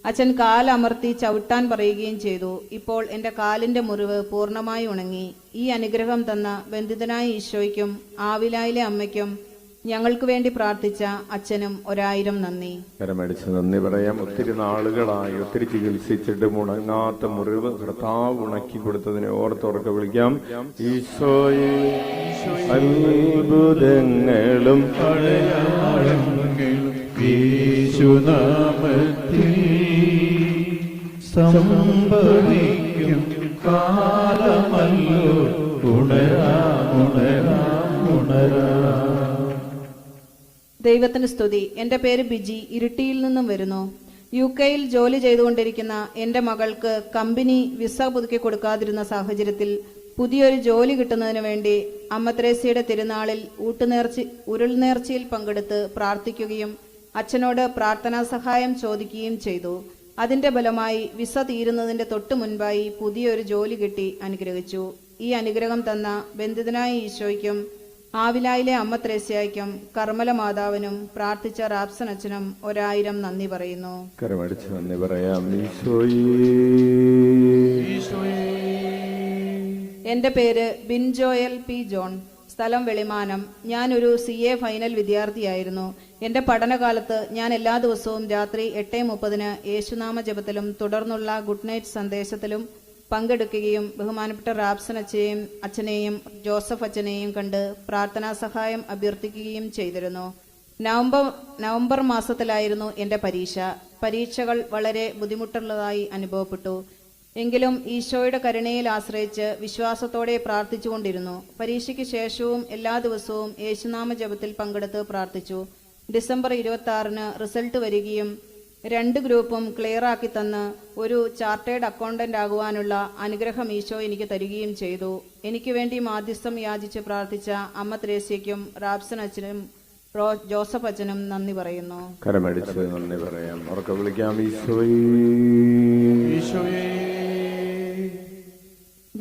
അച്ഛൻ കാലമർത്തി ചവിട്ടാൻ പറയുകയും ചെയ്തു. ഇപ്പോൾ എൻ്റെ കാലിൻ്റെ മുറിവ് പൂർണ്ണമായി ഉണങ്ങി. ഈ അനുഗ്രഹം തന്ന ബന്ധിതനായ ഈശോയ്ക്കും ആവിലായിലെ അമ്മയ്ക്കും ഞങ്ങൾക്ക് വേണ്ടി പ്രാർത്ഥിച്ച അച്ഛനും 1000 നന്ദി. കരമടിച്ച് നന്ദി പറയാം. ഒത്തിരി നാളുകളായി ഒത്തിരി ചികിത്സിച്ചിട്ട് ഉണങ്ങാത്ത മുറിവ് കർത്താവ് ഉണക്കി കൊടുത്തതിനെ ഓർത്തുറക്കെ വിളിക്കാം. ഈശോയെ അത്ഭുതങ്ങളും യേശുനാമത്തിൽ സംഭവിക്കും കാലമല്ലോ. ദൈവത്തിന് സ്തുതി. എൻ്റെ പേര് ബിജി. ഇരിട്ടിയിൽ നിന്നും വരുന്നു. UK-യിൽ ജോലി ചെയ്തുകൊണ്ടിരിക്കുന്ന എൻ്റെ മകൾക്ക് കമ്പനി വിസ പുതുക്കി കൊടുക്കാതിരുന്ന സാഹചര്യത്തിൽ പുതിയൊരു ജോലി കിട്ടുന്നതിന് വേണ്ടി അമ്മ ത്രേസ്യയുടെ തിരുനാളിൽ ഉരുൾനേർച്ചയിൽ പങ്കെടുത്ത് പ്രാർത്ഥിക്കുകയും അച്ഛനോട് പ്രാർത്ഥനാ സഹായം ചോദിക്കുകയും ചെയ്തു. അതിന്റെ ഫലമായി വിസ തീരുന്നതിന്റെ തൊട്ടു മുൻപായി പുതിയൊരു ജോലി കിട്ടി അനുഗ്രഹിച്ചു. ഈ അനുഗ്രഹം തന്ന ബന്ധിതനായ ഈശോയ്ക്കും ആവിലായിലെ അമ്മ ത്രേസ്യയ്ക്കും കർമ്മല മാതാവിനും പ്രാർത്ഥിച്ച റാപ്സൺ അച്ഛനും 1000 നന്ദി പറയുന്നു. കരമടിച്ച് നന്ദി പറയാം. എൻ്റെ പേര് ബിൻജോയൽ പി ജോൺ. സ്ഥലം വെളിമാനം. ഞാനൊരു CA ഫൈനൽ വിദ്യാർത്ഥിയായിരുന്നു. എൻ്റെ പഠനകാലത്ത് ഞാൻ എല്ലാ ദിവസവും രാത്രി 8:30 യേശുനാമ ജപത്തിലും തുടർന്നുള്ള ഗുഡ് നൈറ്റ് സന്ദേശത്തിലും പങ്കെടുക്കുകയും ബഹുമാനപ്പെട്ട റാപ്സൺ അച്ഛനെയും ജോസഫ് അച്ഛനെയും കണ്ട് പ്രാർത്ഥനാ സഹായം അഭ്യർത്ഥിക്കുകയും ചെയ്തിരുന്നു. നവംബർ മാസത്തിലായിരുന്നു എൻ്റെ പരീക്ഷകൾ വളരെ ബുദ്ധിമുട്ടുള്ളതായി അനുഭവപ്പെട്ടു. എങ്കിലും ഈശോയുടെ കരുണയിൽ ആശ്രയിച്ച് വിശ്വാസത്തോടെ പ്രാർത്ഥിച്ചുകൊണ്ടിരുന്നു. പരീക്ഷയ്ക്ക് ശേഷവും എല്ലാ ദിവസവും യേശുനാമ ജപത്തിൽ പങ്കെടുത്ത് പ്രാർത്ഥിച്ചു. ഡിസംബർ 26 റിസൾട്ട് വരികയും 2 ഗ്രൂപ്പും ക്ലിയറാക്കി തന്ന് ഒരു ചാർട്ടേഡ് അക്കൗണ്ടന്റ് ആകുവാനുള്ള അനുഗ്രഹം ഈശോ എനിക്ക് തരികയും ചെയ്തു. എനിക്ക് വേണ്ടി മാധ്യസ്ഥം യാചിച്ച് പ്രാർത്ഥിച്ച അമ്മ ത്രേസ്യയ്ക്കും റാപ്സൺ അച്ഛനും ജോസഫ് അച്ഛനും നന്ദി പറയുന്നു. കരമടിച്ച് നന്ദി പറയാം. അവർക്ക് വിളിക്കാം.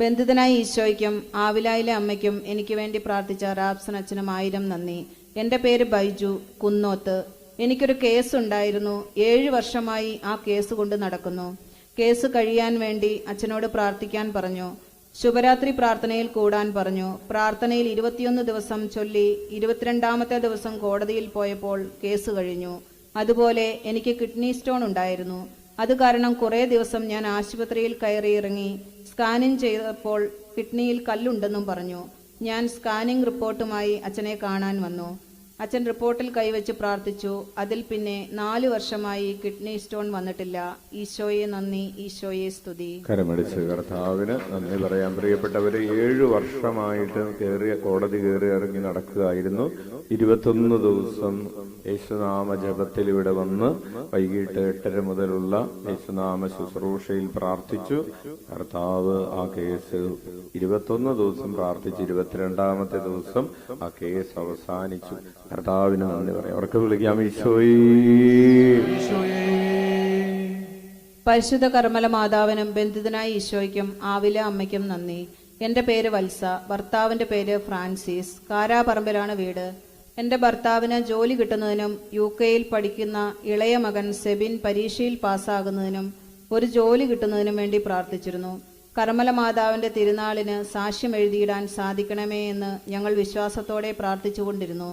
ബന്ധിതനായ ഈശോയ്ക്കും ആവിലായിലെ അമ്മയ്ക്കും എനിക്ക് വേണ്ടി പ്രാർത്ഥിച്ച റാപ്സൺ അച്ഛനും 1000 നന്ദി. എൻ്റെ പേര് ബൈജു, കുന്നോത്ത്. എനിക്കൊരു കേസ് ഉണ്ടായിരുന്നു. 7 വർഷമായി ആ കേസ് കൊണ്ട് നടക്കുന്നു. കേസ് കഴിയാൻ വേണ്ടി അച്ഛനോട് പ്രാർത്ഥിക്കാൻ പറഞ്ഞു. ശുഭരാത്രി പ്രാർത്ഥനയിൽ കൂടാൻ പറഞ്ഞു. പ്രാർത്ഥനയിൽ 21 ദിവസം ചൊല്ലി 22ാമത്തെ ദിവസം കോടതിയിൽ പോയപ്പോൾ കേസ് കഴിഞ്ഞു. അതുപോലെ എനിക്ക് കിഡ്നി സ്റ്റോൺ ഉണ്ടായിരുന്നു. അത് കാരണം കുറേ ദിവസം ഞാൻ ആശുപത്രിയിൽ കയറിയിറങ്ങി. സ്കാനിങ് ചെയ്തപ്പോൾ കിഡ്നിയിൽ കല്ലുണ്ടെന്നും പറഞ്ഞു. ഞാൻ സ്കാനിങ് റിപ്പോർട്ടുമായി അച്ഛനെ കാണാൻ വന്നു. അച്ഛൻ റിപ്പോർട്ടിൽ കൈവച്ച് പ്രാർത്ഥിച്ചു. അതിൽ പിന്നെ 4 വർഷമായി കിഡ്നി സ്റ്റോൺ വന്നിട്ടില്ല. ഈശോയെ നന്ദി, ഈശോയെ സ്തുതി. കരമടിച്ച് കർത്താവിന് നന്ദി പറയാൻ. പ്രിയപ്പെട്ടവര്, 7 വർഷമായിട്ട് കോടതി കയറി ഇറങ്ങി നടക്കുകയായിരുന്നു. 21 ദിവസം യേശുനാമ ജപത്തിൽ ഇവിടെ വന്ന് വൈകിട്ട് 8:30 മുതലുള്ള യേശുനാമ ശുശ്രൂഷയിൽ പ്രാർത്ഥിച്ചു. കർത്താവ് ആ കേസ് 21 ദിവസം പ്രാർത്ഥിച്ച് 22ാമത്തെ ദിവസം ആ കേസ് അവസാനിച്ചു. കർത്താവിന് നന്ദി പറയാം. അവർക്ക് വിളിക്കാം, ഈശോയേ. പരിശുദ്ധ കർമ്മല മാതാവിനും ബന്ധിതനായ ഈശോയ്ക്കും ആവില അമ്മയ്ക്കും നന്ദി. എന്റെ പേര് വത്സ, ഭർത്താവിന്റെ പേര് ഫ്രാൻസിസ്. കാരാപറമ്പിലാണ് വീട്. എന്റെ ഭർത്താവിന് ജോലി കിട്ടുന്നതിനും UK പഠിക്കുന്ന ഇളയ മകൻ സെബിൻ പരീക്ഷയിൽ പാസ്സാകുന്നതിനും ഒരു ജോലി കിട്ടുന്നതിനും വേണ്ടി പ്രാർത്ഥിച്ചിരുന്നു. കർമ്മല മാതാവിന്റെ തിരുനാളിന് സാക്ഷ്യം എഴുതിയിടാൻ സാധിക്കണമേ എന്ന് ഞങ്ങൾ വിശ്വാസത്തോടെ പ്രാർത്ഥിച്ചുകൊണ്ടിരുന്നു.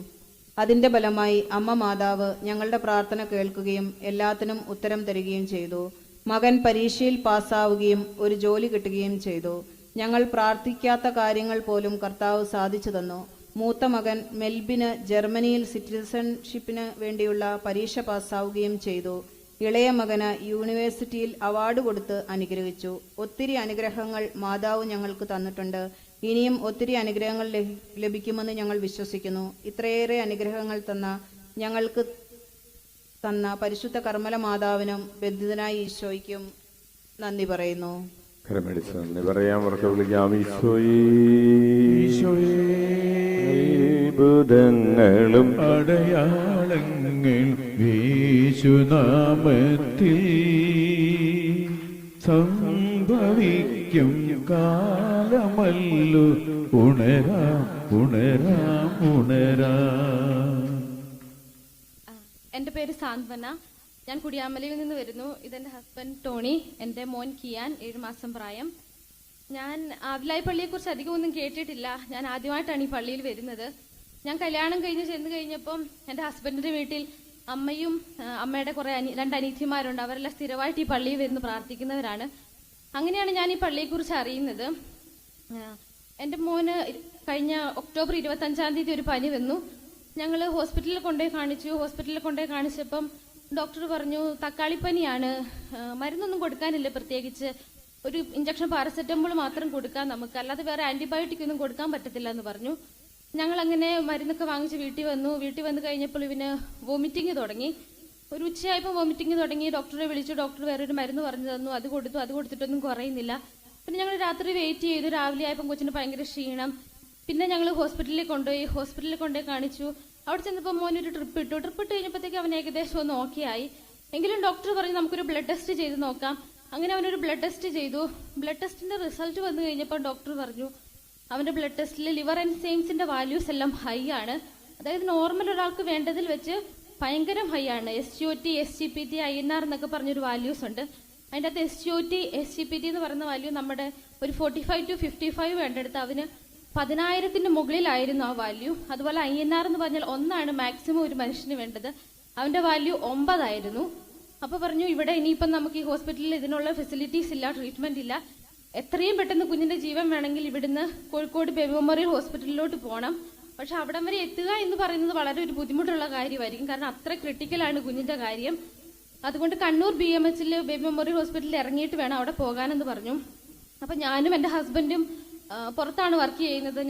അതിന്റെ ഫലമായി അമ്മ മാതാവ് ഞങ്ങളുടെ പ്രാർത്ഥന കേൾക്കുകയും എല്ലാത്തിനും ഉത്തരം തരികയും ചെയ്തു. മകൻ പരീക്ഷയിൽ പാസ്സാവുകയും ഒരു ജോലി കിട്ടുകയും ചെയ്തു. ഞങ്ങൾ പ്രാർത്ഥിക്കാത്ത കാര്യങ്ങൾ പോലും കർത്താവ് സാധിച്ചു തന്നു. മൂത്ത മകൻ മെൽബിന് ജർമ്മനിയിൽ സിറ്റിസൺഷിപ്പിന് വേണ്ടിയുള്ള പരീക്ഷ പാസ്സാവുകയും ചെയ്തു. ഇളയ മകന് യൂണിവേഴ്സിറ്റിയിൽ അവാർഡ് കൊടുത്ത് അനുഗ്രഹിച്ചു. ഒത്തിരി അനുഗ്രഹങ്ങൾ മാതാവ് ഞങ്ങൾക്ക് തന്നിട്ടുണ്ട്. ഇനിയും ഒത്തിരി അനുഗ്രഹങ്ങൾ ലഭിക്കുമെന്ന് ഞങ്ങൾ വിശ്വസിക്കുന്നു. ഇത്രയേറെ അനുഗ്രഹങ്ങൾ ഞങ്ങൾക്ക് തന്ന പരിശുദ്ധ കർമ്മല മാതാവിനും ബന്ധിതനായ ഈശോയ്ക്കും നന്ദി പറയുന്നു. നന്ദി പറയാം. അവർക്ക് വിളിക്കാം, ഈശോയേ. അത്ഭുതങ്ങളും അടയാളങ്ങൾ യേശുനാമത്തിൽ സംഭവിക്കും കാലമല്ലു. ഉണരാം, ഉണരാം, ഉണരാം. എൻ്റെ പേര് സാന്ത്വന. ഞാൻ കുടിയാമലയിൽ നിന്ന് വരുന്നു. ഇതെന്റെ ഹസ്ബൻഡ് ടോണി, എൻ്റെ മോൻ കിയാൻ, 7 മാസം പ്രായം. ഞാൻ ആവിലായി പള്ളിയെക്കുറിച്ച് അധികം ഒന്നും കേട്ടിട്ടില്ല. ഞാൻ ആദ്യമായിട്ടാണ് ഈ പള്ളിയിൽ വരുന്നത്. ഞാൻ കല്യാണം കഴിഞ്ഞ് ചെന്ന് കഴിഞ്ഞപ്പം എൻ്റെ ഹസ്ബൻഡിന്റെ വീട്ടിൽ അമ്മയും അമ്മയുടെ കുറെ 2 അനിയത്തിമാരുണ്ട്. അവരെല്ലാം സ്ഥിരമായിട്ട് ഈ പള്ളിയിൽ വരുന്ന് പ്രാർത്ഥിക്കുന്നവരാണ്. അങ്ങനെയാണ് ഞാൻ ഈ പള്ളിയെക്കുറിച്ച് അറിയുന്നത്. എൻ്റെ മോന് കഴിഞ്ഞ ഒക്ടോബർ 25-ാം തീയതി ഒരു പനി വന്നു. ഞങ്ങൾ ഹോസ്പിറ്റലിൽ കൊണ്ടുപോയി കാണിച്ചപ്പം ഡോക്ടർ പറഞ്ഞു തക്കാളിപ്പനിയാണ്, മരുന്നൊന്നും കൊടുക്കാനില്ല, പ്രത്യേകിച്ച് ഒരു ഇഞ്ചക്ഷൻ പാരസെറ്റമോൾ മാത്രം കൊടുക്കാം നമുക്ക്, അല്ലാതെ വേറെ ആന്റിബയോട്ടിക് ഒന്നും കൊടുക്കാൻ പറ്റത്തില്ല എന്ന് പറഞ്ഞു. ഞങ്ങൾ അങ്ങനെ മരുന്നൊക്കെ വാങ്ങിച്ച് വീട്ടിൽ വന്നു കഴിഞ്ഞപ്പോൾ ഇവന് വോമിറ്റിംഗ് തുടങ്ങി. ഒരു ഉച്ചയായപ്പോൾ വോമിറ്റിംഗ് തുടങ്ങി. ഡോക്ടറെ വിളിച്ചു. ഡോക്ടർ വേറൊരു മരുന്ന് പറഞ്ഞു തന്നു. അത് കൊടുത്തിട്ടൊന്നും കുറയുന്നില്ല. പിന്നെ ഞങ്ങൾ രാത്രി വെയിറ്റ് ചെയ്തു. രാവിലെ ആയപ്പോൾ കൊച്ചിന് ഭയങ്കര ക്ഷീണം. പിന്നെ ഞങ്ങൾ ഹോസ്പിറ്റലിൽ കൊണ്ടുപോയി കാണിച്ചു. അവിടെ ചെന്നപ്പോൾ മോനൊരു ട്രിപ്പ് ഇട്ട് കഴിഞ്ഞപ്പോഴത്തേക്ക് അവൻ ഏകദേശം ഒന്ന് ഓക്കെ ആയി. എങ്കിലും ഡോക്ടർ പറഞ്ഞു നമുക്കൊരു ബ്ലഡ് ടെസ്റ്റ് ചെയ്ത് നോക്കാം. അങ്ങനെ അവനൊരു ബ്ലഡ് ടെസ്റ്റ് ചെയ്തു. ബ്ലഡ് ടെസ്റ്റിന്റെ റിസൾട്ട് വന്നു കഴിഞ്ഞപ്പോൾ ഡോക്ടർ പറഞ്ഞു അവന്റെ ബ്ലഡ് ടെസ്റ്റിൽ ലിവർ എൻസൈംസിന്റെ വാല്യൂസ് എല്ലാം ഹൈ ആണ്. അതായത് നോർമൽ ഒരാൾക്ക് വേണ്ടതിൽ വെച്ച് ഭയങ്കര ഹൈ ആണ്. SGOT, SGPT, INR എന്നൊക്കെ പറഞ്ഞൊരു വാല്യൂസ് ഉണ്ട്. അതിൻ്റെ അകത്ത് SGOT, SGPT എന്ന് പറയുന്ന വാല്യൂ നമ്മുടെ ഒരു 45 to 55 വേണ്ടെടുത്ത് അവന് 10,000-ന് മുകളിലായിരുന്നു ആ വാല്യൂ. അതുപോലെ INR എന്ന് പറഞ്ഞാൽ 1 മാക്സിമം ഒരു മനുഷ്യന് വേണ്ടത്. അവന്റെ വാല്യൂ 9 ആയിരുന്നു. അപ്പൊ പറഞ്ഞു ഇവിടെ ഇനിയിപ്പം നമുക്ക് ഈ ഹോസ്പിറ്റലിൽ ഇതിനുള്ള ഫെസിലിറ്റീസ് ഇല്ല, ട്രീറ്റ്മെന്റ് ഇല്ല, എത്രയും പെട്ടെന്ന് കുഞ്ഞിന്റെ ജീവൻ വേണമെങ്കിൽ ഇവിടുന്ന് കോഴിക്കോട് ബേബി മെമ്മോറിയൽ ഹോസ്പിറ്റലിലോട്ട് പോകണം. പക്ഷെ അവിടം വരെ എത്തുക എന്ന് പറയുന്നത് വളരെ ഒരു ബുദ്ധിമുട്ടുള്ള കാര്യമായിരിക്കും, കാരണം അത്ര ക്രിട്ടിക്കലാണ് കുഞ്ഞിന്റെ കാര്യം. അതുകൊണ്ട് കണ്ണൂർ BMH ബേബി മെമ്മോറിയൽ ഹോസ്പിറ്റലിൽ ഇറങ്ങിയിട്ട് വേണം അവിടെ പോകാനെന്ന് പറഞ്ഞു. അപ്പൊ ഞാനും എൻ്റെ ഹസ്ബൻഡും പുറത്താണ് വർക്ക് ചെയ്യുന്നത്.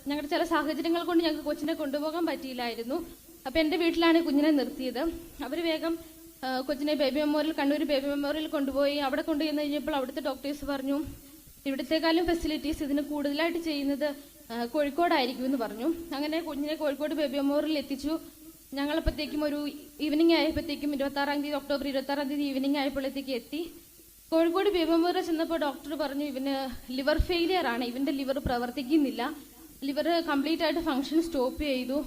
ഞങ്ങളുടെ ചില സാഹചര്യങ്ങൾ കൊണ്ട് ഞങ്ങൾക്ക് കൊച്ചിനെ കൊണ്ടുപോകാൻ പറ്റിയില്ലായിരുന്നു. അപ്പൊ എൻ്റെ വീട്ടിലാണ് കുഞ്ഞിനെ നിർത്തിയത്. അവർ വേഗം കൊച്ചിനെ കണ്ണൂർ ബേബി മെമ്മോറിയൽ കൊണ്ടുപോയി. അവിടെ കൊണ്ടുചെന്ന് കഴിഞ്ഞപ്പോൾ അവിടുത്തെ ഡോക്ടേഴ്സ് പറഞ്ഞു ഇവിടത്തെക്കാളും ഫെസിലിറ്റീസ് ഇതിന് കൂടുതലായിട്ട് ചെയ്യുന്നത് കോഴിക്കോടായിരിക്കും എന്ന് പറഞ്ഞു. അങ്ങനെ കുഞ്ഞിനെ കോഴിക്കോട് ബേബി മെമ്മോറിയൽ എത്തിച്ചു. ഞങ്ങളപ്പോഴത്തേക്കും ഒരു ഈവനിങ് ആയപ്പോഴത്തേക്കും ഒക്ടോബർ 26-ാം തീയതി ഈവനിങ് ആയപ്പോഴത്തേക്ക് എത്തി. കോഴിക്കോട് ബേബി മെമ്മോറിയൽ ചെന്നപ്പോൾ ഡോക്ടർ പറഞ്ഞു ഇവന് ലിവർ ഫെയിലിയർ ആണ്, ഇവന്റെ ലിവർ പ്രവർത്തിക്കുന്നില്ല, ലിവർ കംപ്ലീറ്റ് ആയിട്ട് ഫംഗ്ഷൻ സ്റ്റോപ്പ് ചെയ്തു,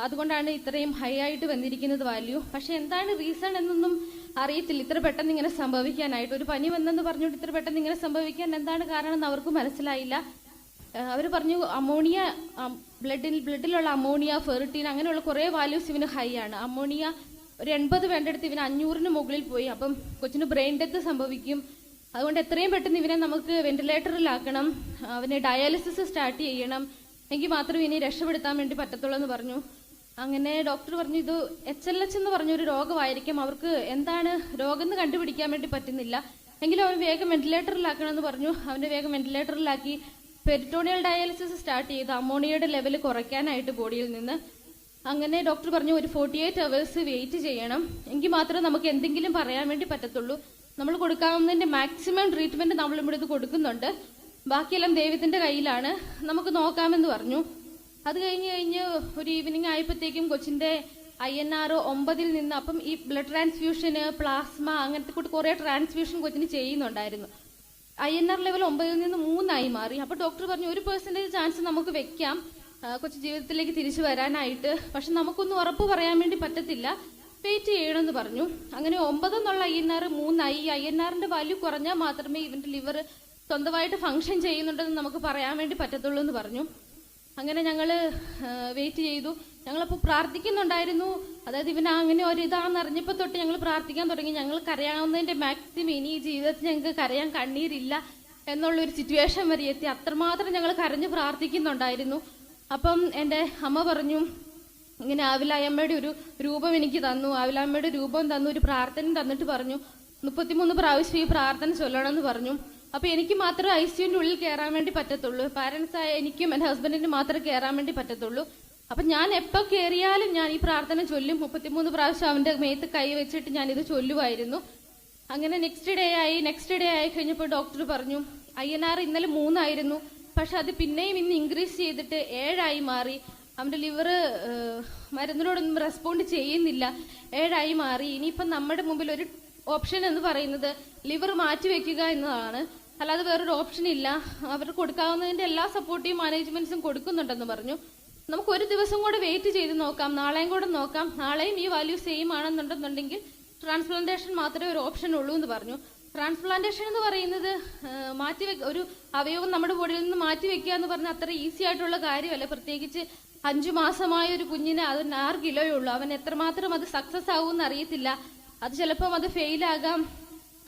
അതുകൊണ്ടാണ് ഇത്രയും ഹൈ ആയിട്ട് വന്നിരിക്കുന്നത് വാല്യൂ. പക്ഷെ എന്താണ് റീസൺ എന്നൊന്നും അറിയത്തില്ല. ഇത്ര പെട്ടെന്ന് ഇങ്ങനെ സംഭവിക്കാനായിട്ട് ഒരു പനി വന്നെന്ന് പറഞ്ഞുകൊണ്ട് ഇത്ര പെട്ടെന്ന് ഇങ്ങനെ സംഭവിക്കാൻ എന്താണ് കാരണം എന്ന് അവർക്ക് മനസ്സിലായില്ല. അവർ പറഞ്ഞു അമോണിയ, ബ്ലഡിലുള്ള അമോണിയ, ഫെറിറ്റീൻ അങ്ങനെയുള്ള കുറെ വാല്യൂസ് ഇവന് ഹൈ ആണ്. അമോണിയ ഒരു 80 വേണ്ടെടുത്ത് ഇവന് 500-ന് മുകളിൽ പോയി. അപ്പം കൊച്ചിന് ബ്രെയിൻ ഡെത്ത് സംഭവിക്കും. അതുകൊണ്ട് എത്രയും പെട്ടെന്ന് ഇവനെ നമുക്ക് വെന്റിലേറ്ററിലാക്കണം, അവന് ഡയാലിസിസ് സ്റ്റാർട്ട് ചെയ്യണം, എങ്കിൽ മാത്രമേ ഇനി രക്ഷപ്പെടുത്താൻ വേണ്ടി പറ്റത്തുള്ളൂ എന്ന് പറഞ്ഞു. അങ്ങനെ ഡോക്ടർ പറഞ്ഞു ഇത് HLH എന്ന് പറഞ്ഞൊരു രോഗമായിരിക്കും, അവർക്ക് എന്താണ് രോഗം എന്ന് കണ്ടുപിടിക്കാൻ വേണ്ടി പറ്റുന്നില്ല, എങ്കിലും അവൻ വേഗം വെന്റിലേറ്ററിലാക്കണമെന്ന് പറഞ്ഞു. അവനെ വേഗം വെന്റിലേറ്ററിലാക്കി പെരിറ്റോണിയൽ ഡയാലിസിസ് സ്റ്റാർട്ട് ചെയ്തു, അമോണിയയുടെ ലെവൽ കുറയ്ക്കാനായിട്ട് ബോഡിയിൽ നിന്ന്. അങ്ങനെ ഡോക്ടർ പറഞ്ഞു ഒരു 48 hours വെയിറ്റ് ചെയ്യണം, എങ്കിൽ മാത്രമേ നമുക്ക് എന്തെങ്കിലും പറയാൻ വേണ്ടി പറ്റത്തുള്ളൂ. നമ്മൾ കൊടുക്കാവുന്നതിന്റെ മാക്സിമം ട്രീറ്റ്മെന്റ് നമ്മളിവിടെ ഇത് കൊടുക്കുന്നുണ്ട്, ബാക്കിയെല്ലാം ദൈവത്തിന്റെ കയ്യിലാണ്, നമുക്ക് നോക്കാമെന്ന് പറഞ്ഞു. അത് കഴിഞ്ഞ് ഒരു ഈവനിങ് ആയപ്പോഴത്തേക്കും കൊച്ചിന്റെ INR 9 നിന്ന്, അപ്പം ഈ ബ്ലഡ് ട്രാൻസ്ഫ്യൂഷന്, പ്ലാസ്മ, അങ്ങനത്തെ കൂട്ട് കുറെ ട്രാൻസ്ഫ്യൂഷൻ കൊച്ചിന് ചെയ്യുന്നുണ്ടായിരുന്നു. INR ലെവൽ 9 നിന്ന് 3 മാറി. അപ്പൊ ഡോക്ടർ പറഞ്ഞു 1% ചാൻസ് നമുക്ക് വെക്കാം കൊച്ചു ജീവിതത്തിലേക്ക് തിരിച്ചു വരാനായിട്ട്, പക്ഷെ നമുക്കൊന്നും ഉറപ്പ് പറയാൻ വേണ്ടി പറ്റത്തില്ല, വെയിറ്റ് ചെയ്യണമെന്ന് പറഞ്ഞു. അങ്ങനെ 9 എന്നുള്ള INR 3 INRന്റെ വാല്യൂ കുറഞ്ഞാൽ മാത്രമേ ഇവന്റെ ലിവർ സ്വന്തമായിട്ട് ഫംഗ്ഷൻ ചെയ്യുന്നുണ്ടെന്ന് നമുക്ക് പറയാൻ വേണ്ടി പറ്റത്തുള്ളൂ എന്ന് പറഞ്ഞു. അങ്ങനെ ഞങ്ങള് വെയിറ്റ് ചെയ്തു. ഞങ്ങളപ്പോൾ പ്രാർത്ഥിക്കുന്നുണ്ടായിരുന്നു, അതായത് ഇവൻ അങ്ങനെ ഒരു ഇതാണെന്ന് അറിഞ്ഞപ്പോൾ തൊട്ട് ഞങ്ങൾ പ്രാർത്ഥിക്കാൻ തുടങ്ങി. ഞങ്ങൾ കരയാവുന്നതിന്റെ മാക്സിമം ഇനി ഈ ജീവിതത്തിൽ ഞങ്ങൾക്ക് കരയാൻ കണ്ണീരില്ല എന്നുള്ളൊരു സിറ്റുവേഷൻ വരെ എത്തി. അത്രമാത്രം ഞങ്ങൾ കരഞ്ഞ് പ്രാർത്ഥിക്കുന്നുണ്ടായിരുന്നു. അപ്പം എൻ്റെ അമ്മ പറഞ്ഞു ഇങ്ങനെ ആവിലായമ്മയുടെ ഒരു രൂപം എനിക്ക് തന്നു, ആവിലായമ്മയുടെ രൂപം തന്നു, ഒരു പ്രാർത്ഥന തന്നിട്ട് പറഞ്ഞു 33 പ്രാവശ്യം ഈ പ്രാർത്ഥന ചൊല്ലണമെന്ന് പറഞ്ഞു. അപ്പൊ എനിക്ക് മാത്രമേ ICUവിന്റെ ഉള്ളിൽ കയറാൻ വേണ്ടി പറ്റത്തുള്ളൂ, പാരന്റ്സ് ആയ എനിക്കും എൻ്റെ ഹസ്ബൻഡിനും മാത്രമേ കയറാൻ വേണ്ടി പറ്റത്തുള്ളൂ. അപ്പൊ ഞാൻ എപ്പോ കയറിയാലും ഞാൻ ഈ പ്രാർത്ഥന ചൊല്ലും. 33 പ്രാവശ്യം അവന്റെ മേത്ത് കൈ വെച്ചിട്ട് ഞാൻ ഇത് ചൊല്ലുമായിരുന്നു. അങ്ങനെ നെക്സ്റ്റ് ഡേ ആയി കഴിഞ്ഞപ്പോൾ ഡോക്ടർ പറഞ്ഞു INR ഇന്നലെ 3 ആയിരുന്നു, പക്ഷെ അത് പിന്നെയും ഇന്ന് ഇൻക്രീസ് ചെയ്തിട്ട് 7 മാറി. അവന്റെ ലിവർ മരുന്നിനോടൊന്നും റെസ്പോണ്ട് ചെയ്യുന്നില്ല, 7 മാറി. ഇനിയിപ്പം നമ്മുടെ മുമ്പിൽ ഒരു ഓപ്ഷൻ എന്ന് പറയുന്നത് ലിവർ മാറ്റിവെക്കുക എന്നതാണ്, അല്ലാതെ വേറൊരു ഓപ്ഷൻ ഇല്ല. അവർ കൊടുക്കാവുന്നതിന്റെ എല്ലാ സപ്പോർട്ടീവ് മാനേജ്മെന്റ്സും കൊടുക്കുന്നുണ്ടെന്ന് പറഞ്ഞു. നമുക്ക് ഒരു ദിവസം കൂടെ വെയിറ്റ് ചെയ്ത് നോക്കാം, നാളെയും കൂടെ നോക്കാം, നാളെയും ഈ വാല്യൂ സെയിം ആണെന്നുണ്ടെന്നുണ്ടെങ്കിൽ ട്രാൻസ്പ്ലാന്റേഷൻ മാത്രമേ ഒരു ഓപ്ഷൻ ഉള്ളൂ എന്ന് പറഞ്ഞു. ട്രാൻസ്പ്ലാന്റേഷൻ എന്ന് പറയുന്നത് ഒരു അവയവം നമ്മുടെ ബോഡിയിൽ നിന്ന് മാറ്റിവെക്കുക എന്ന് പറഞ്ഞാൽ അത്ര ഈസി ആയിട്ടുള്ള കാര്യമല്ല. പ്രത്യേകിച്ച് 5 മാസമായ ഒരു കുഞ്ഞിന് അതിന് 6 കിലോയേ ഉള്ളൂ. അവൻ എത്രമാത്രം അത് സക്സസ് ആവുമെന്ന് അറിയത്തില്ല, അത് ചിലപ്പം അത് ഫെയിൽ ആകാം,